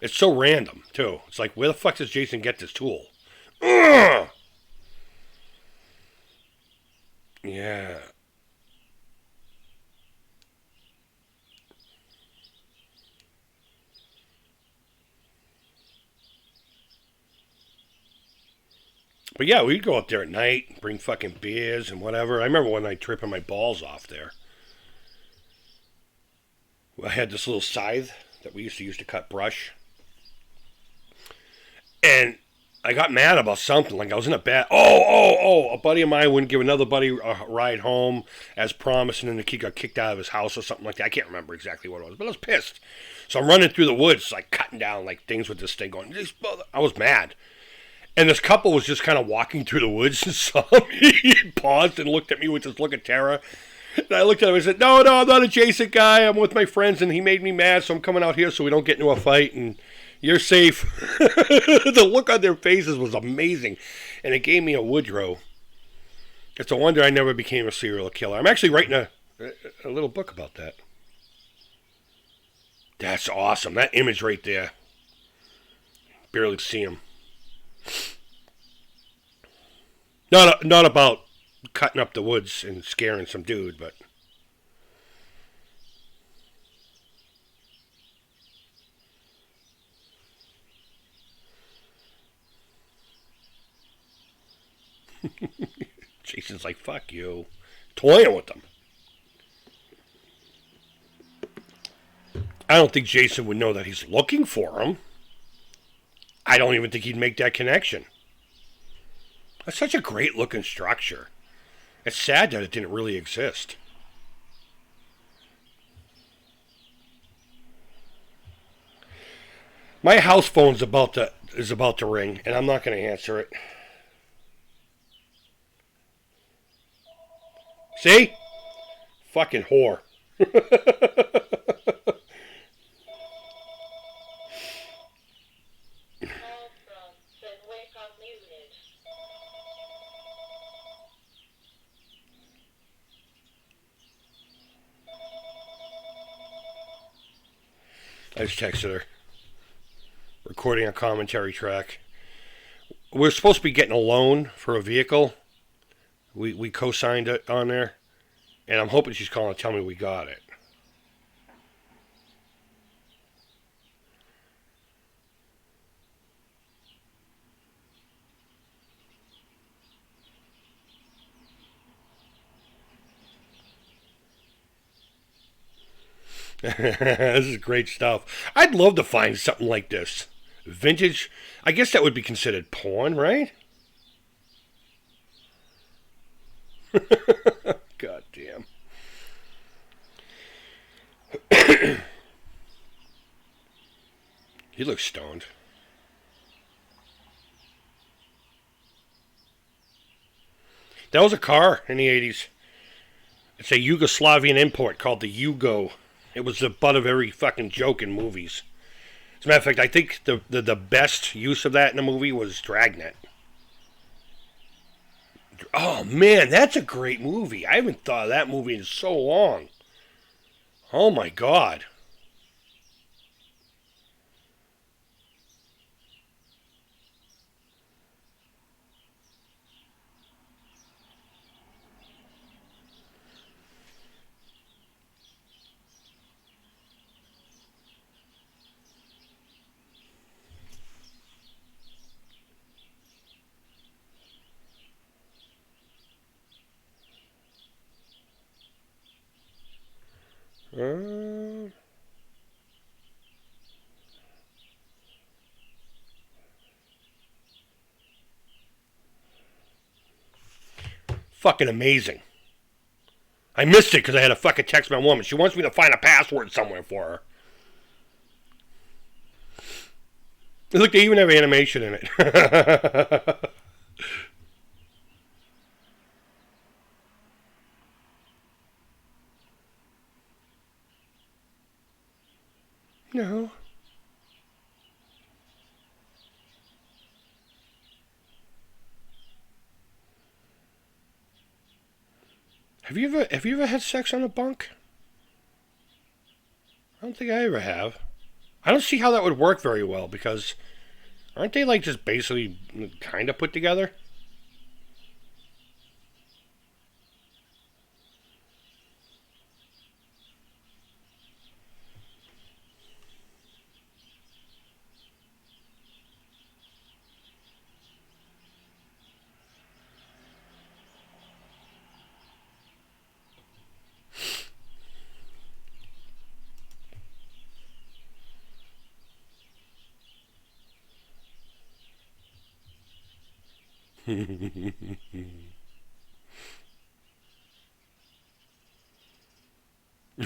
Speaker 1: It's so random, too. It's like, where the fuck does Jason get this tool? Ugh! Yeah. But yeah, we'd go up there at night, bring fucking beers and whatever. I remember one night tripping my balls off there. I had this little scythe that we used to use to cut brush. And I got mad about something. Like I was in a bad... A buddy of mine wouldn't give another buddy a ride home as promised, and then the kid got kicked out of his house or something like that. I can't remember exactly what it was, but I was pissed. So I'm running through the woods, like cutting down like things with this thing going... I was mad. And this couple was just kind of walking through the woods and saw me. He paused and looked at me with this look of terror. And I looked at him and said, no, I'm not a Jason guy. I'm with my friends, and he made me mad, so I'm coming out here so we don't get into a fight, and you're safe. The look on their faces was amazing, and it gave me a Woodrow. It's a wonder I never became a serial killer. I'm actually writing a little book about that. That's awesome. That image right there. Barely see him. Not about cutting up the woods and scaring some dude, but Jason's like, fuck you. Toying with them. I don't think Jason would know that he's looking for him. I don't even think he'd make that connection. That's such a great looking structure. It's sad that it didn't really exist. My house phone's is about to ring, and I'm not going to answer it. See? Fucking whore. I just texted her. Recording a commentary track. We're supposed to be getting a loan for a vehicle. We co-signed it on there. And I'm hoping she's calling to tell me we got it. This is great stuff. I'd love to find something like this. Vintage. I guess that would be considered porn, right? God damn. He looks stoned. That was a car in the 80s. It's a Yugoslavian import called the Yugo. It was the butt of every fucking joke in movies. As a matter of fact, I think the best use of that in a movie was Dragnet. Oh man, that's a great movie. I haven't thought of that movie in so long. Oh my god. Fucking amazing. I missed it because I had to fucking text my woman. She wants me to find a password somewhere for her. Look, they even have animation in it. No. Have you ever had sex on a bunk? I don't think I ever have. I don't see how that would work very well because aren't they like just basically kind of put together?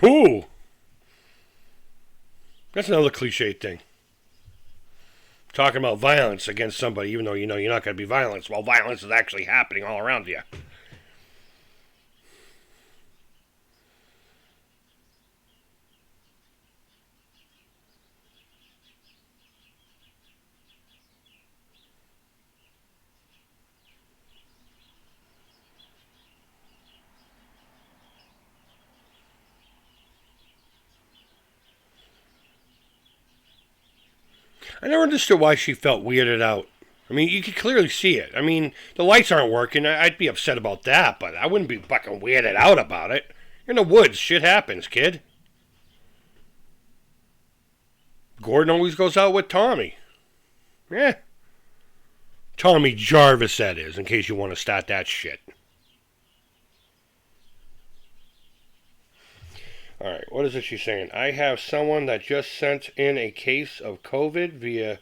Speaker 1: Ooh, that's another cliche thing. Talking about violence against somebody, even though you know you're not going to be violent, while violence is actually happening all around you. I never understood why she felt weirded out. I mean, you could clearly see it. I mean, the lights aren't working. I'd be upset about that, but I wouldn't be fucking weirded out about it. You're in the woods. Shit happens, kid. Gordon always goes out with Tommy. Yeah. Tommy Jarvis, that is, in case you want to start that shit. Alright, what is it she's saying? I have someone that just sent in a case of COVID via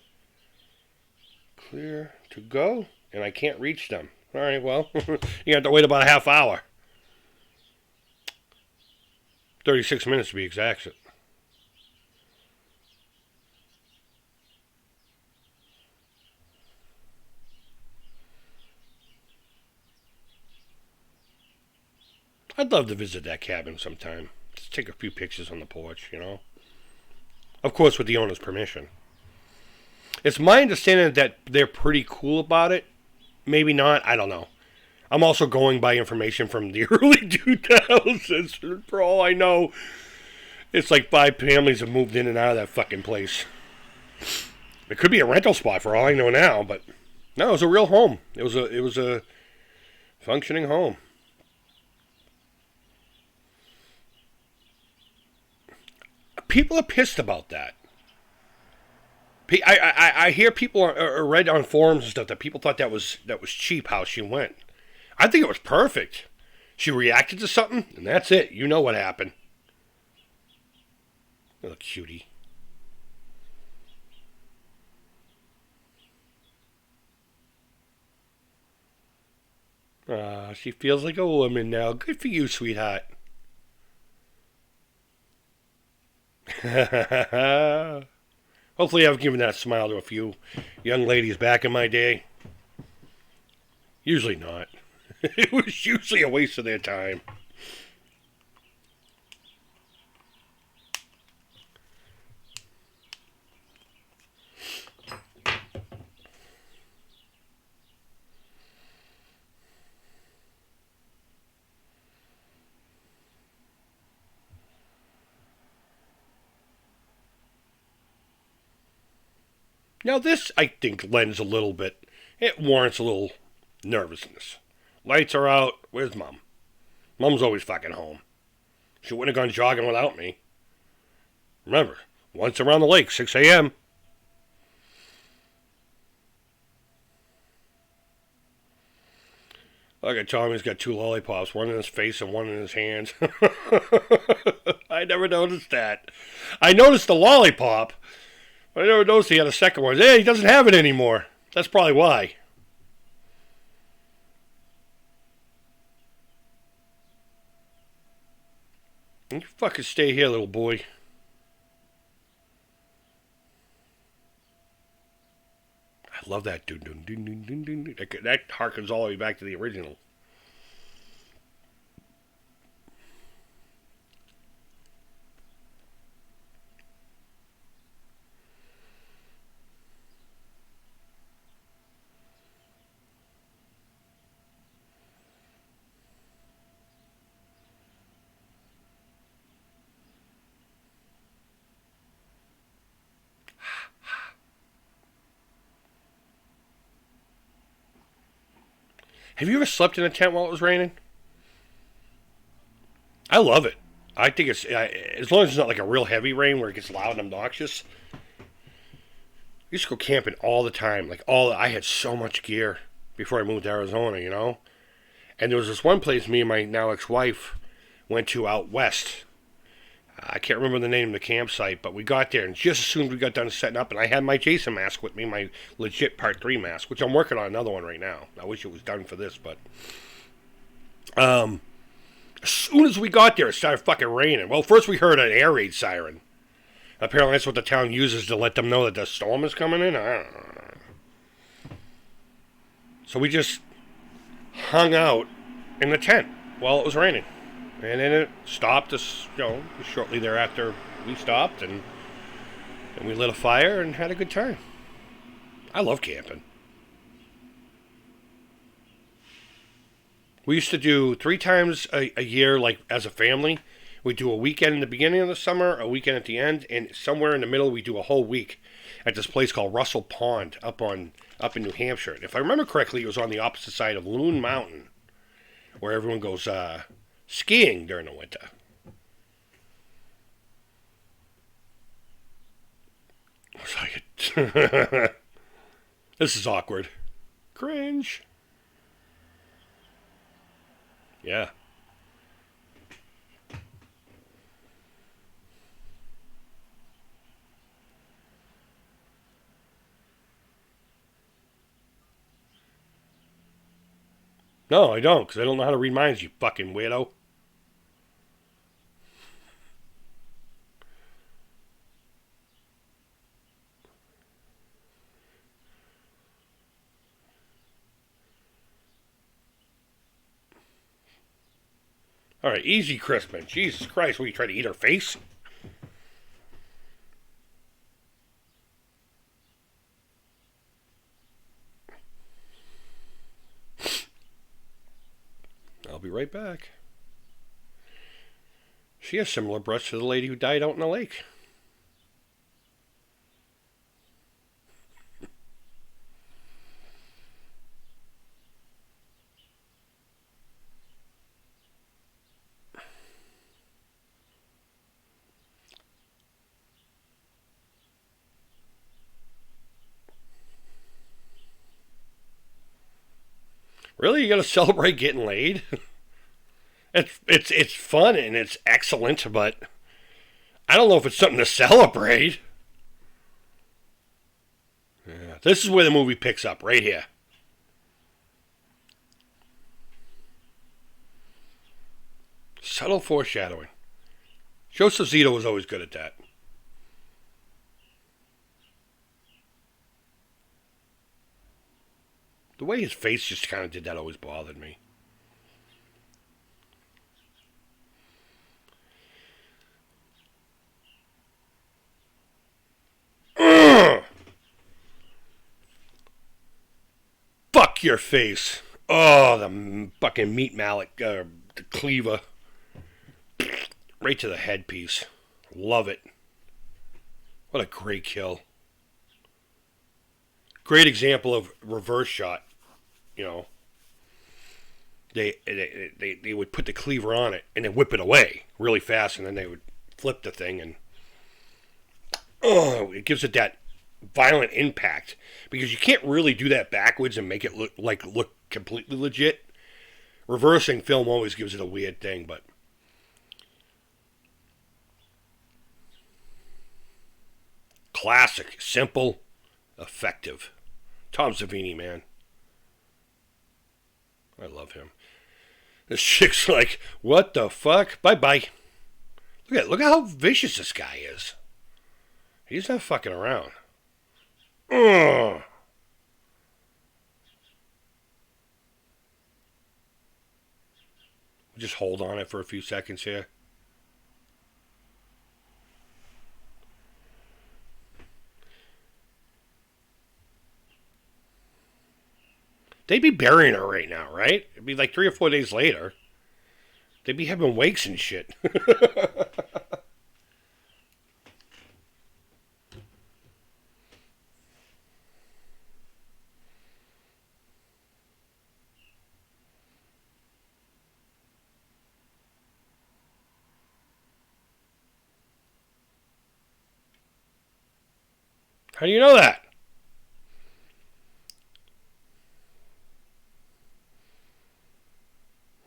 Speaker 1: clear to go, and I can't reach them. Alright, well, you have to wait about a half hour. 36 minutes to be exact. I'd love to visit that cabin sometime. Just take a few pictures on the porch, you know. Of course, with the owner's permission. It's my understanding that they're pretty cool about it. Maybe not. I don't know. I'm also going by information from the early 2000s. For all I know, it's like 5 families have moved in and out of that fucking place. It could be a rental spot for all I know now, but no, it was a real home. It was a functioning home. People are pissed about that. I hear people are read on forums and stuff that people thought that was cheap how she went. I think it was perfect. She reacted to something, and that's it. You know what happened. Little cutie. She feels like a woman now. Good for you, sweetheart. Hopefully I've given that smile to a few young ladies back in my day. Usually not. It was usually a waste of their time. Now this, I think, lends a little bit. It warrants a little nervousness. Lights are out. Where's Mom? Mom's always fucking home. She wouldn't have gone jogging without me. Remember, once around the lake, 6 a.m. Look at Tommy's got 2 lollipops, one in his face and one in his hands. I never noticed that. I noticed the lollipop. I never noticed he had a second one. Hey, he doesn't have it anymore. That's probably why. You fucking stay here, little boy. I love that. That harkens all the way back to the original. Have you ever slept in a tent while it was raining? I love it. I think it's as long as it's not like a real heavy rain where it gets loud and obnoxious. I used to go camping all the time. I had so much gear before I moved to Arizona, you know. And there was this one place me and my now ex-wife went to out west. I can't remember the name of the campsite, but we got there, and just as soon as we got done setting up, and I had my Jason mask with me, my legit Part 3 mask, which I'm working on another one right now. I wish it was done for this, but as soon as we got there, it started fucking raining. Well, first we heard an air raid siren. Apparently that's what the town uses to let them know that the storm is coming in. I don't know. So we just hung out in the tent while it was raining. And then it stopped us, shortly thereafter we stopped, and we lit a fire and had a good time. I love camping. We used to do 3 times a year, like as a family. We do a weekend in the beginning of the summer, a weekend at the end, and somewhere in the middle we do a whole week at this place called Russell Pond up in New Hampshire. And if I remember correctly, it was on the opposite side of Loon Mountain, where everyone goes skiing during the winter. This is awkward. Cringe. Yeah. No, I don't, because I don't know how to read minds, you fucking weirdo. All right, easy, Crispin. Jesus Christ, will you try to eat her face? I'll be right back. She has similar breasts to the lady who died out in the lake. Really, you gotta celebrate getting laid? It's fun and it's excellent, but I don't know if it's something to celebrate. Yeah, this is where the movie picks up, right here. Subtle foreshadowing. Joseph Zito was always good at that. The way his face just kind of did that always bothered me. Ugh! Fuck your face. Oh, the fucking meat mallet, the cleaver. Right to the headpiece. Love it. What a great kill. Great example of reverse shot. You know, they would put the cleaver on it and then whip it away really fast, and then they would flip the thing, and it gives it that violent impact, because you can't really do that backwards and make it look completely legit. Reversing film always gives it a weird thing, but classic, simple, effective. Tom Savini, man. I love him. This chick's like, what the fuck? Bye-bye. Look at how vicious this guy is. He's not fucking around. Ugh. Just hold on it for a few seconds here. They'd be burying her right now, right? It'd be like 3 or 4 days later. They'd be having wakes and shit. How do you know that?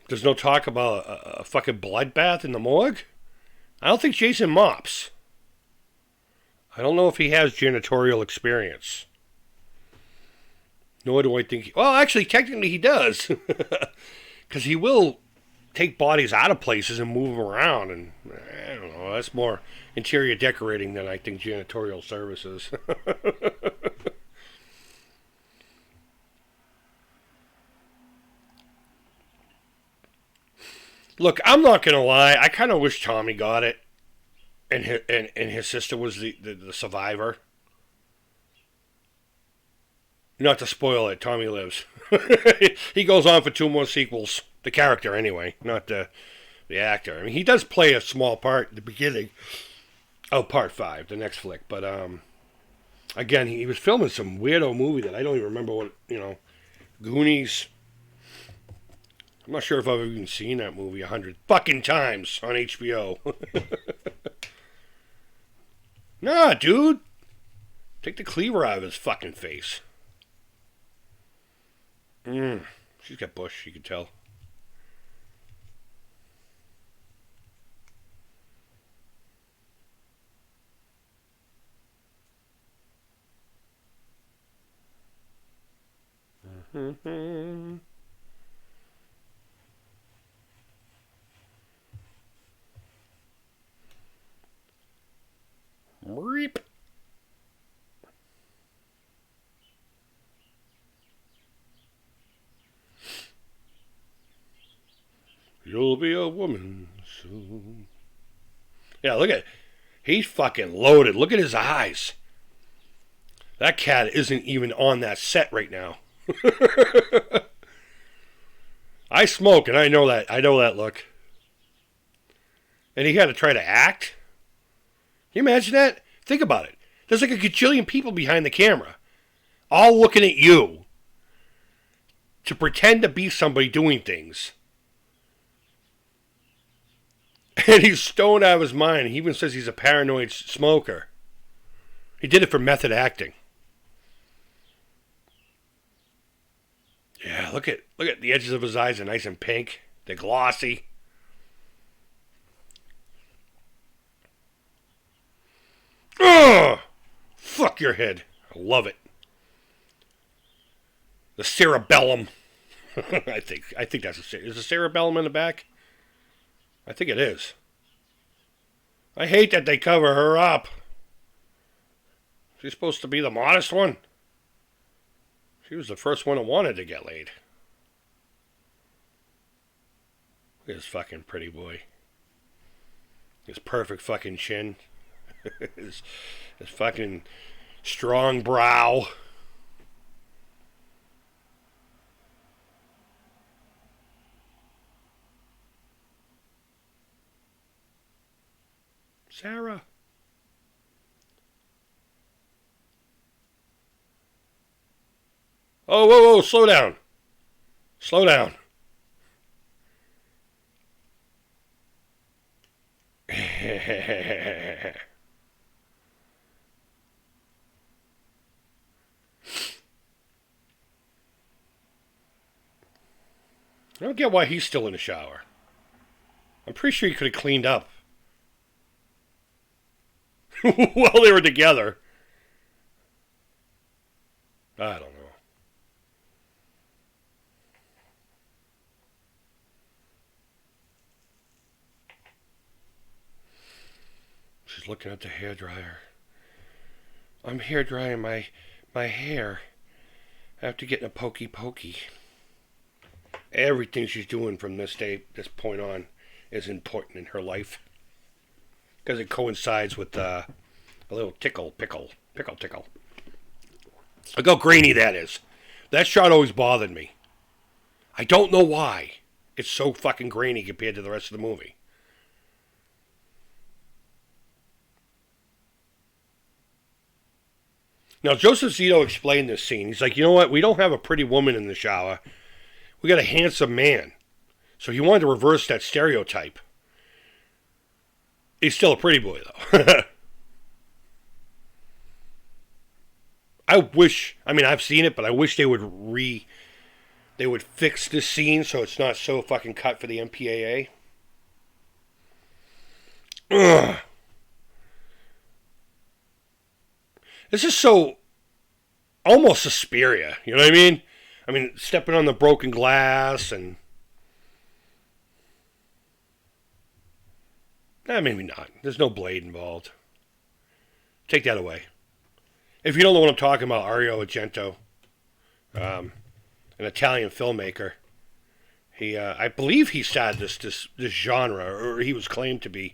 Speaker 1: There's no talk about a fucking bloodbath in the morgue? I don't think Jason mops. I don't know if he has janitorial experience. Nor do I think... well, actually, technically he does. Because he will take bodies out of places and move them around. And I don't know. That's more interior decorating than I think janitorial services. Look, I'm not going to lie. I kind of wish Tommy got it. And his sister was the survivor. Not to spoil it, Tommy lives. He goes on for 2 more sequels. The character, anyway, not the actor. I mean, he does play a small part at the beginning of Part 5, the next flick. But, again, he was filming some weirdo movie that I don't even remember what, Goonies. I'm not sure if I've even seen that movie 100 fucking times on HBO. Nah, dude. Take the cleaver out of his fucking face. She's got bush, you can tell. Reap. You'll be a woman soon. Yeah, look at it. He's fucking loaded. Look at his eyes. That cat isn't even on that set right now. I smoke and I know that. I know that look. And he had to try to act. Can you imagine that? Think about it. There's like a gajillion people behind the camera, all looking at you to pretend to be somebody doing things. And he's stoned out of his mind. He even says he's a paranoid smoker. He did it for method acting. Yeah, look at the edges of his eyes are nice and pink. They're glossy. Ugh! Fuck your head. I love it. The cerebellum. I think that's is the cerebellum in the back? I think it is. I hate that they cover her up. She's supposed to be the modest one. She was the first one that wanted to get laid. Look at this fucking pretty boy. His perfect fucking chin. his fucking strong brow. Sarah. Oh, whoa, whoa, slow down. Slow down. I don't get why he's still in the shower. I'm pretty sure he could have cleaned up while they were together. I don't know. just looking at the hairdryer. I'm hair drying my hair after getting a pokey. Everything she's doing from this point on, is important in her life. Because it coincides with a little pickle. Look how grainy that is. That shot always bothered me. I don't know why. It's so fucking grainy compared to the rest of the movie. Now, Joseph Zito explained this scene. He's like, you know what? We don't have a pretty woman in the shower. We got a handsome man. So he wanted to reverse that stereotype. He's still a pretty boy, though. I've seen it, but I wish they would fix this scene so it's not so fucking cut for the MPAA. Ugh. This is so almost Suspiria, you know what I mean? I mean, stepping on the broken glass and... maybe not. There's no blade involved. Take that away. If you don't know what I'm talking about, Ario Argento, an Italian filmmaker, I believe he started this genre, or he was claimed to be,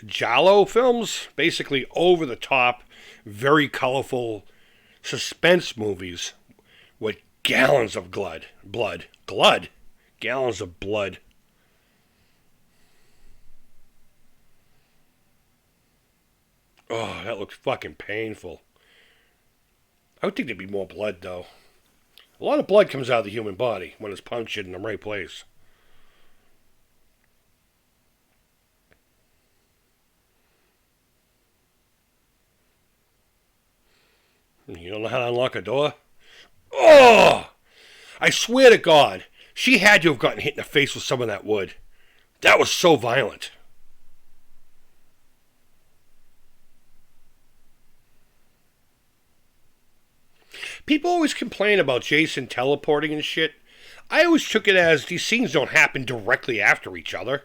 Speaker 1: giallo films, basically over the top, very colorful suspense movies with gallons of gallons of blood. Oh, that looks fucking painful. I would think there'd be more blood, though. A lot of blood comes out of the human body when it's punctured in the right place. You don't know how to unlock a door? Oh! I swear to God, she had to have gotten hit in the face with some of that wood. That was so violent. People always complain about Jason teleporting and shit. I always took it as these scenes don't happen directly after each other.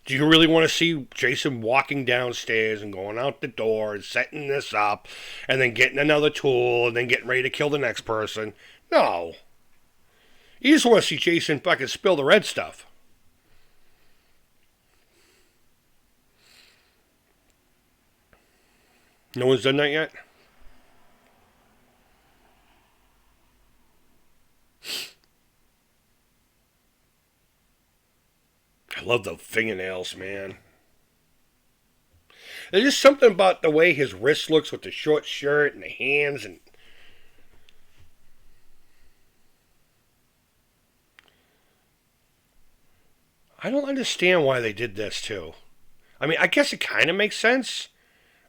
Speaker 1: Do you really want to see Jason walking downstairs and going out the door and setting this up and then getting another tool and then getting ready to kill the next person? No. You just want to see Jason fucking spill the red stuff. No one's done that yet? I love the fingernails, man. There's just something about the way his wrist looks with the short shirt and the hands and... I don't understand why they did this, too. I mean, I guess it kind of makes sense.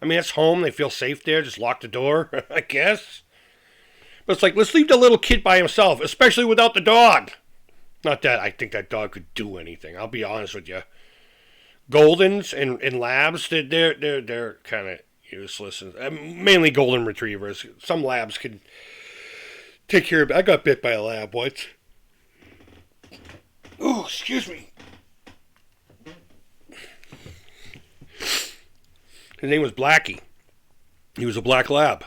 Speaker 1: I mean, it's home. They feel safe there. Just lock the door, I guess. But it's like, let's leave the little kid by himself, especially without the dog. Not that I think that dog could do anything. I'll be honest with you. Goldens and labs, they're kind of useless. Mainly golden retrievers. Some labs can take care of it. I got bit by a lab once. Oh, excuse me. His name was Blackie. He was a black lab.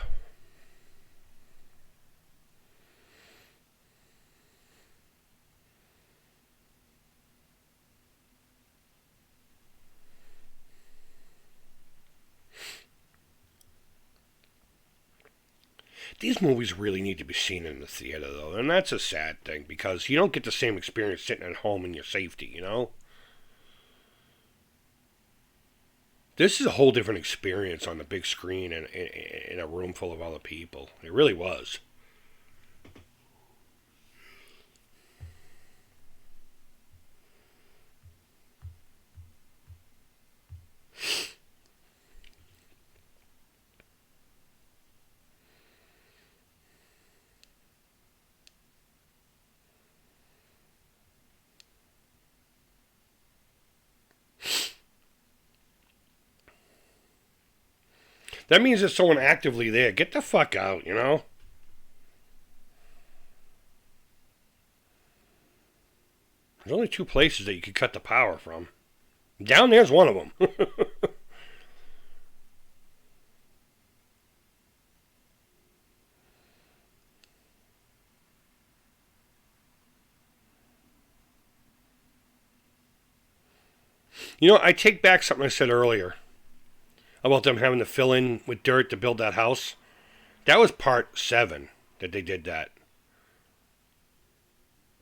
Speaker 1: These movies really need to be seen in the theater, though, and that's a sad thing, because you don't get the same experience sitting at home in your safety, you know? This is a whole different experience on the big screen in a room full of other people. It really was. That means there's someone actively there. Get the fuck out, you know? There's only two places that you could cut the power from. Down there's one of them. You know, I take back something I said earlier about them having to fill in with dirt to build that house. That was part 7 that they did that.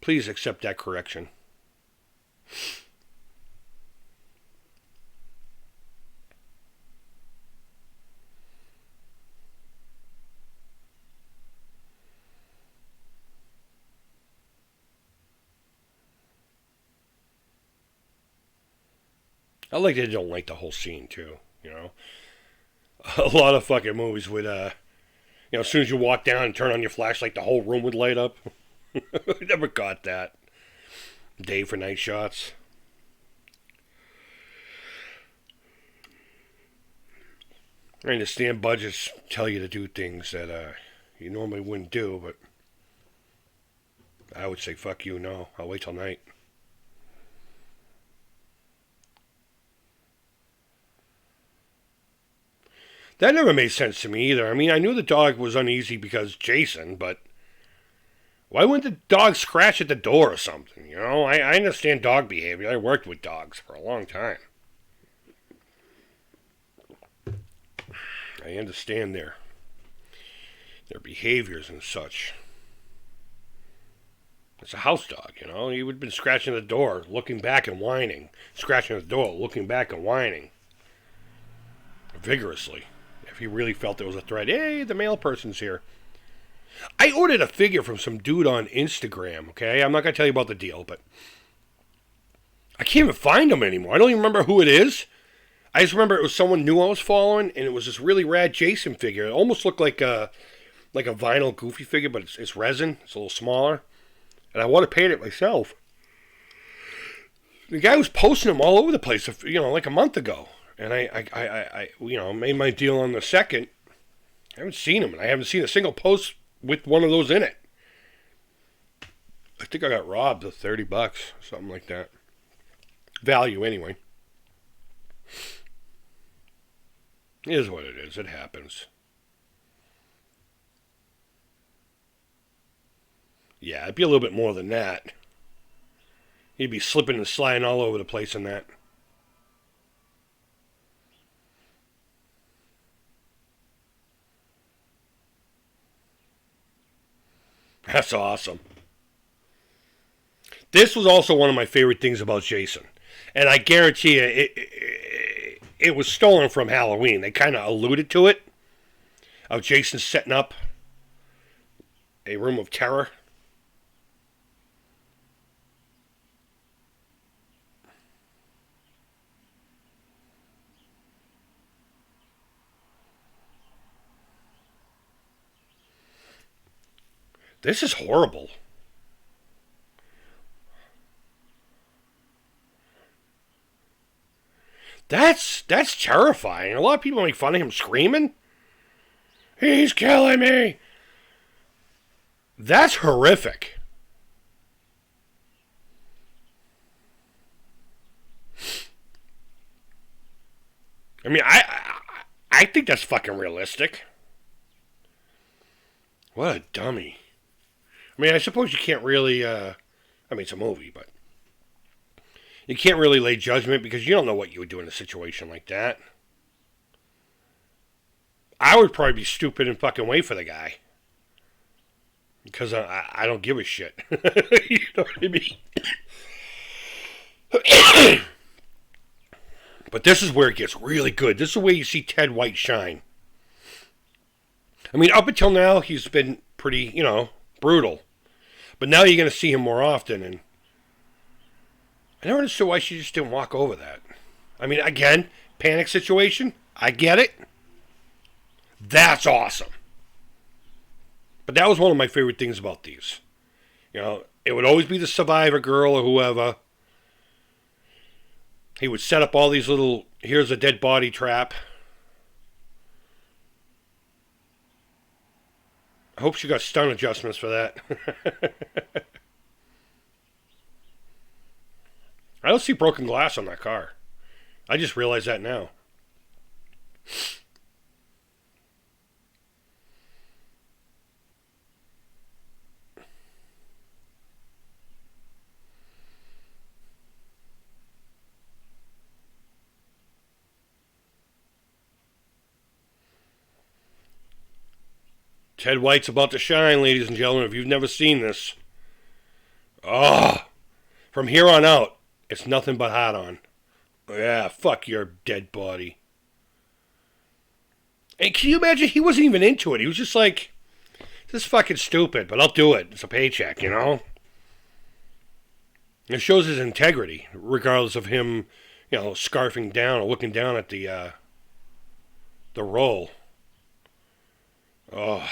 Speaker 1: Please accept that correction. I like they don't like the whole scene too, you know. A lot of fucking movies would as soon as you walk down and turn on your flashlight, the whole room would light up. Never got that. Day for night shots. I understand budgets tell you to do things that you normally wouldn't do, but I would say fuck you, no. I'll wait till night. That never made sense to me either. I mean, I knew the dog was uneasy because Jason, but why wouldn't the dog scratch at the door or something? You know, I understand dog behavior. I worked with dogs for a long time. I understand their behaviors and such. It's a house dog, you know. He would have been scratching the door, looking back and whining. Scratching the door, looking back and whining. Vigorously. If he really felt there was a threat. Hey, the mail person's here. I ordered a figure from some dude on Instagram, okay? I'm not going to tell you about the deal, but I can't even find him anymore. I don't even remember who it is. I just remember it was someone new I was following, and it was this really rad Jason figure. It almost looked like a vinyl Goofy figure, but it's resin. It's a little smaller. And I want to paint it myself. The guy was posting them all over the place, like a month ago. And I made my deal on the second. I haven't seen him, and I haven't seen a single post with one of those in it. I think I got robbed of $30, something like that. Value, anyway. It is what it is. It happens. Yeah, it'd be a little bit more than that. He'd be slipping and sliding all over the place in that. That's awesome. This was also one of my favorite things about Jason. And I guarantee you, it was stolen from Halloween. They kind of alluded to it. Of Jason setting up a room of terror. This is horrible. That's terrifying. A lot of people make fun of him screaming. He's killing me. That's horrific. I mean, I think that's fucking realistic. What a dummy. I mean, I suppose you can't really, it's a movie, but you can't really lay judgment because you don't know what you would do in a situation like that. I would probably be stupid and fucking wait for the guy. Because I don't give a shit. You know what I mean? But this is where it gets really good. This is where you see Ted White shine. I mean, up until now, he's been pretty, brutal. But now you're going to see him more often, and I never understood why she just didn't walk over that. I mean, again, panic situation. I get it. That's awesome. But that was one of my favorite things about these. It would always be the survivor girl or whoever. He would set up all these little, here's a dead body trap. I hope she got stun adjustments for that. I don't see broken glass on that car. I just realized that now. Ted White's about to shine, ladies and gentlemen, if you've never seen this. Oh, from here on out, it's nothing but hot on. Yeah, fuck your dead body. And can you imagine, he wasn't even into it. He was just like, this is fucking stupid, but I'll do it. It's a paycheck, you know? It shows his integrity, regardless of him, you know, scarfing down or looking down at the roll. Oh.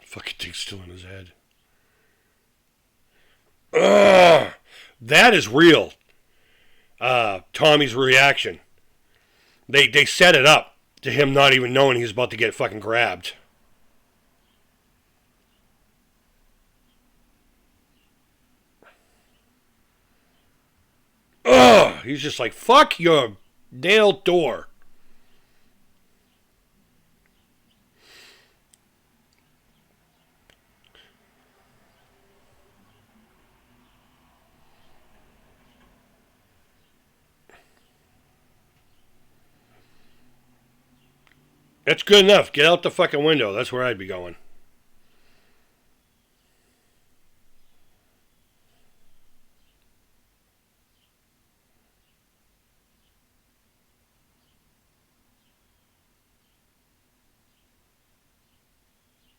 Speaker 1: Fucking thing's still in his head. Ugh. That is real. Tommy's reaction. They set it up to him not even knowing he's about to get fucking grabbed. Ugh. He's just like, fuck your nailed door. That's good enough. Get out the fucking window. That's where I'd be going.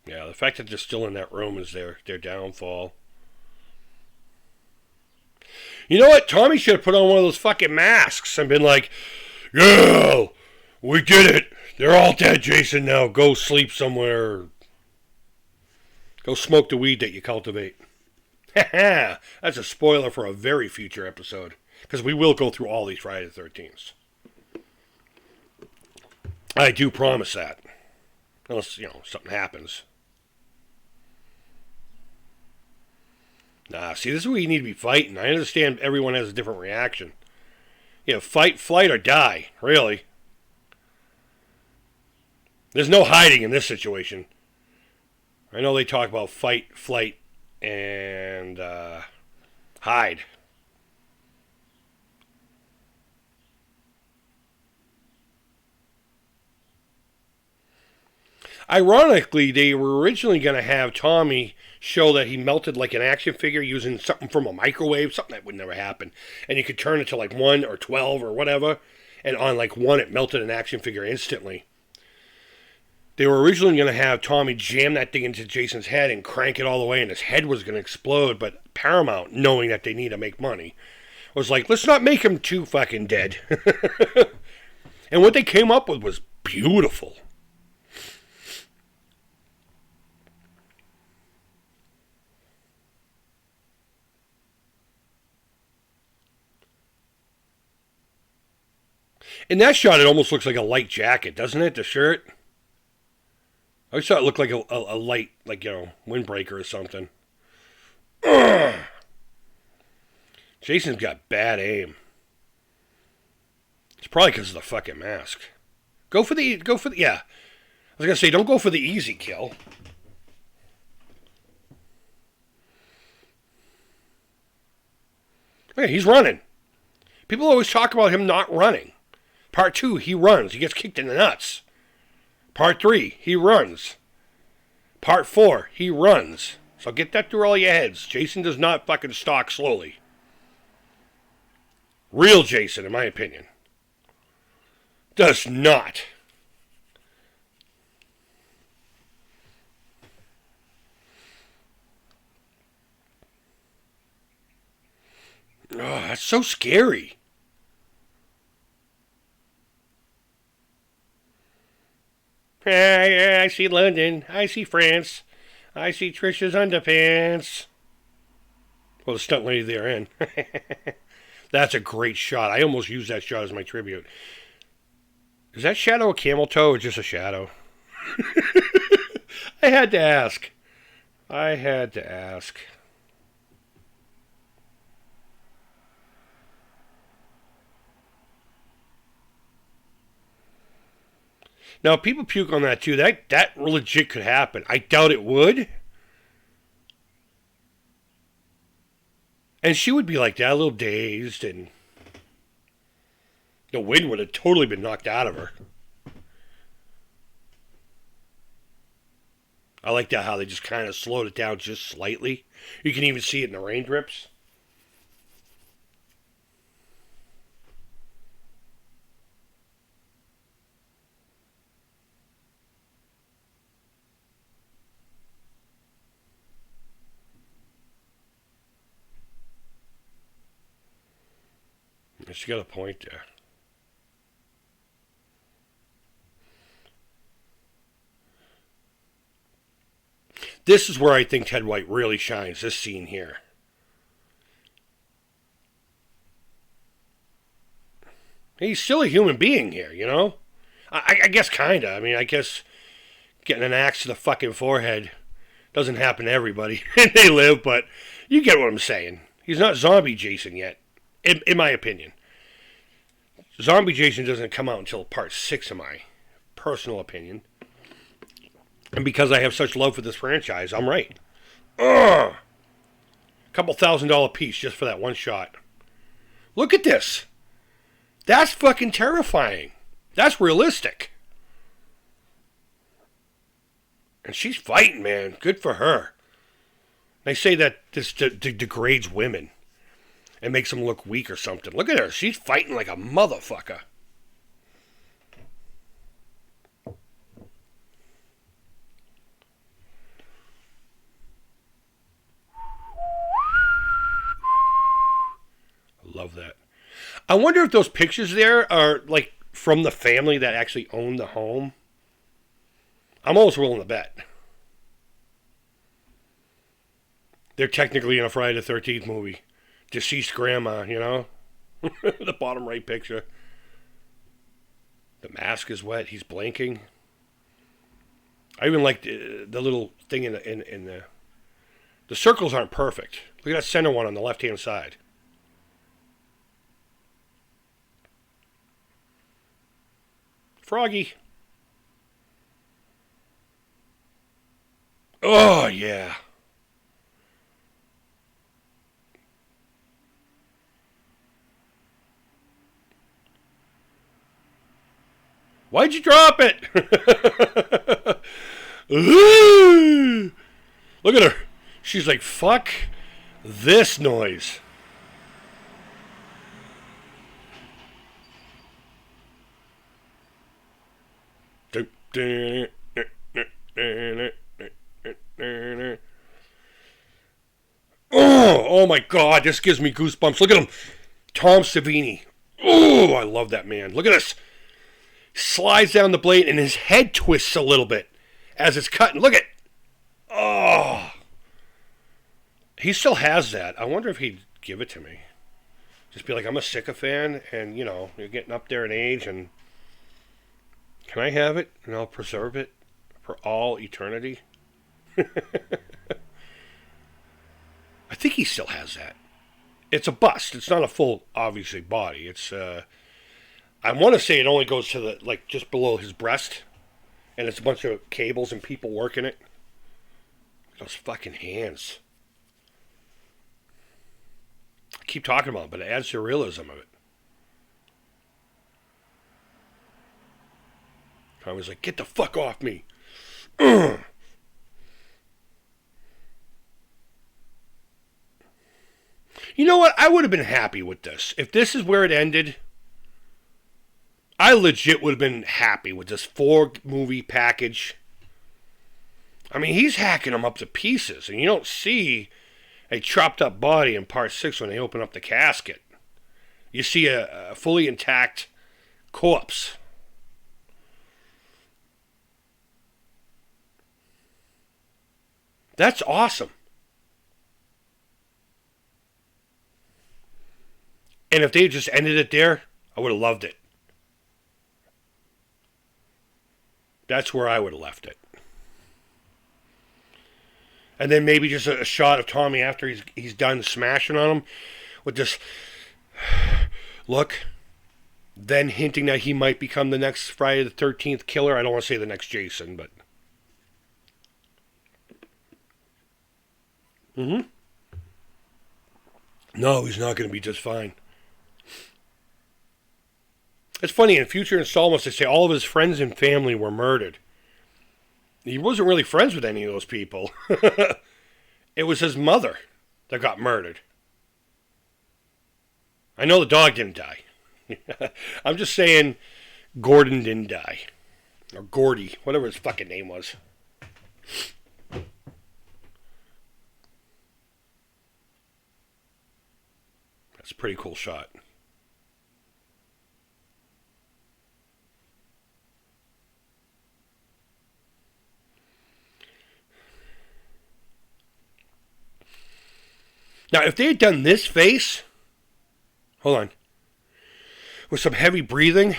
Speaker 1: Yeah, the fact that they're still in that room is their downfall. You know what? Tommy should have put on one of those fucking masks and been like, yeah, we did it. They're all dead, Jason, now. Go sleep somewhere. Go smoke the weed that you cultivate. That's a spoiler for a very future episode. Because we will go through all these Friday the 13th. I do promise that. Unless, you know, something happens. Nah, see, this is where you need to be fighting. I understand everyone has a different reaction. You know, fight, flight, or die, really. There's no hiding in this situation. I know they talk about fight, flight, and hide. Ironically, they were originally going to have Tommy show that he melted like an action figure using something from a microwave, something that would never happen. And you could turn it to like 1 or 12 or whatever, and on like 1 it melted an action figure instantly. They were originally going to have Tommy jam that thing into Jason's head and crank it all the way, and his head was going to explode, but Paramount, knowing that they need to make money, was like, let's not make him too fucking dead. And what they came up with was beautiful. In that shot, it almost looks like a light jacket, doesn't it, the shirt? I always thought it looked like a light, like, you know, windbreaker or something. Ugh. Jason's got bad aim. It's probably because of the fucking mask. Go for the, yeah. I was going to say, don't go for the easy kill. Hey, he's running. People always talk about him not running. Part 2, he runs. He gets kicked in the nuts. Part 3, he runs. Part 4, he runs. So get that through all your heads. Jason does not fucking stalk slowly. Real Jason, in my opinion, does not. Oh, that's so scary. I see London. I see France. I see Trisha's underpants. Well, the stunt lady they're in. That's a great shot. I almost used that shot as my tribute. Is that shadow a camel toe or just a shadow? I had to ask. Now, people puke on that too. That legit could happen. I doubt it would. And she would be like that, a little dazed, and The wind would have totally been knocked out of her. I like that how they just kind of slowed it down just slightly. You can even see it in the rain drips. She got a point there. This is where I think Ted White really shines, this scene here. He's still a human being here, you know? I guess kinda. I mean, I guess getting an axe to the fucking forehead doesn't happen to everybody. They live, but you get what I'm saying. He's not zombie Jason yet, in my opinion. Zombie Jason doesn't come out until part 6, in my personal opinion. And because I have such love for this franchise, I'm right. Ugh! Couple $1,000 piece just for that one shot. Look at this. That's fucking terrifying. That's realistic. And she's fighting, man. Good for her. They say that this degrades women and makes them look weak or something. Look at her. She's fighting like a motherfucker. I love that. I wonder if those pictures there are like from the family that actually owned the home. I'm almost willing to bet. They're technically in a Friday the 13th movie. Deceased grandma, you know? The bottom right picture. The mask is wet. He's blinking. I even like the little thing in the... The circles aren't perfect. Look at that center one on the left-hand side. Froggy. Oh, yeah. Why'd you drop it? Look at her. She's like, fuck this noise. Oh my God, this gives me goosebumps. Look at him. Tom Savini. Oh, I love that man. Look at this. Slides down the blade and his head twists a little bit as it's cutting. Look at. Oh. He still has that. I wonder if he'd give it to me. Just be like, I'm a sycophant and, you know, you're getting up there in age and can I have it and I'll preserve it for all eternity? I think he still has that. It's a bust. It's not a full, obviously, body. It's, I want to say it only goes to the, like, just below his breast. And it's a bunch of cables and people working it. Those fucking hands. I keep talking about it, but it adds to the realism of it. I was like, get the fuck off me. You know what? I would have been happy with this. If this is where it ended, I legit would have been happy with this 4-movie package. I mean, he's hacking them up to pieces, and you don't see a chopped up body in part 6 when they open up the casket. You see a fully intact corpse. That's awesome. And if they just ended it there, I would have loved it. That's where I would have left it. And then maybe just a shot of Tommy after he's done smashing on him with this look, then hinting that he might become the next Friday the 13th killer. I don't want to say the next Jason, but... No, he's not going to be just fine. It's funny, in future installments, they say all of his friends and family were murdered. He wasn't really friends with any of those people. It was his mother that got murdered. I know the dog didn't die. I'm just saying Gordon didn't die. Or Gordy, whatever his fucking name was. That's a pretty cool shot. Now, if they had done this face, hold on, with some heavy breathing,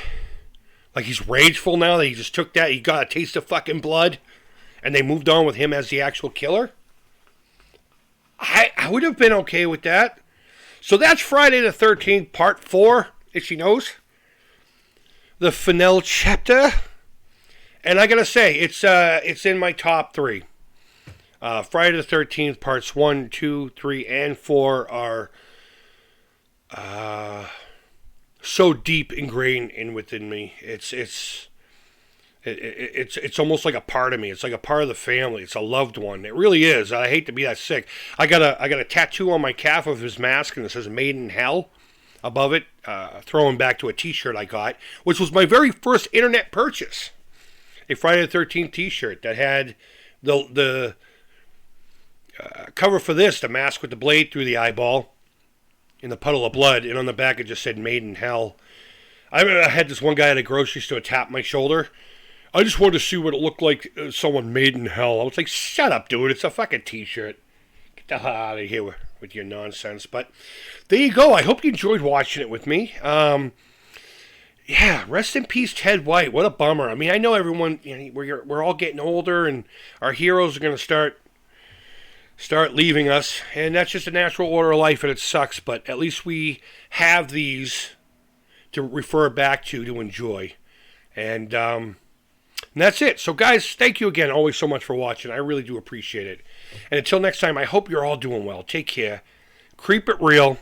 Speaker 1: like he's rageful now that he just took that, he got a taste of fucking blood, and they moved on with him as the actual killer, I would have been okay with that. So that's Friday the 13th, part 4, Itchy Nose. The finale chapter. And I gotta say, it's in my top 3. Friday the 13th, parts 1, 2, 3, and 4 are so deep ingrained in within me. It's almost like a part of me. It's like a part of the family. It's a loved one. It really is. I hate to be that sick. I got a tattoo on my calf of his mask, and it says "Made in Hell" above it, throwing back to a T-shirt I got, which was my very first internet purchase. A Friday the 13th T-shirt that had the cover for this, the mask with the blade through the eyeball in the puddle of blood, and on the back it just said "Made in Hell." I remember I had this one guy at a grocery store tap my shoulder. I just wanted to see what it looked like someone made in hell. I was like, shut up, dude. It's a fucking T-shirt. Get the hell out of here with your nonsense. But there you go. I hope you enjoyed watching it with me. Yeah, rest in peace, Ted White. What a bummer. I mean, I know everyone, we're all getting older, and our heroes are going to start leaving us, and that's just a natural order of life, and it sucks, but at least we have these to refer back to enjoy. And that's it. So, guys, thank you again always so much for watching. I really do appreciate it. And until next time, I hope you're all doing well. Take care. Creep it real.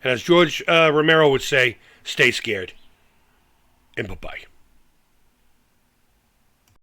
Speaker 1: And as George Romero would say, stay scared. And bye-bye.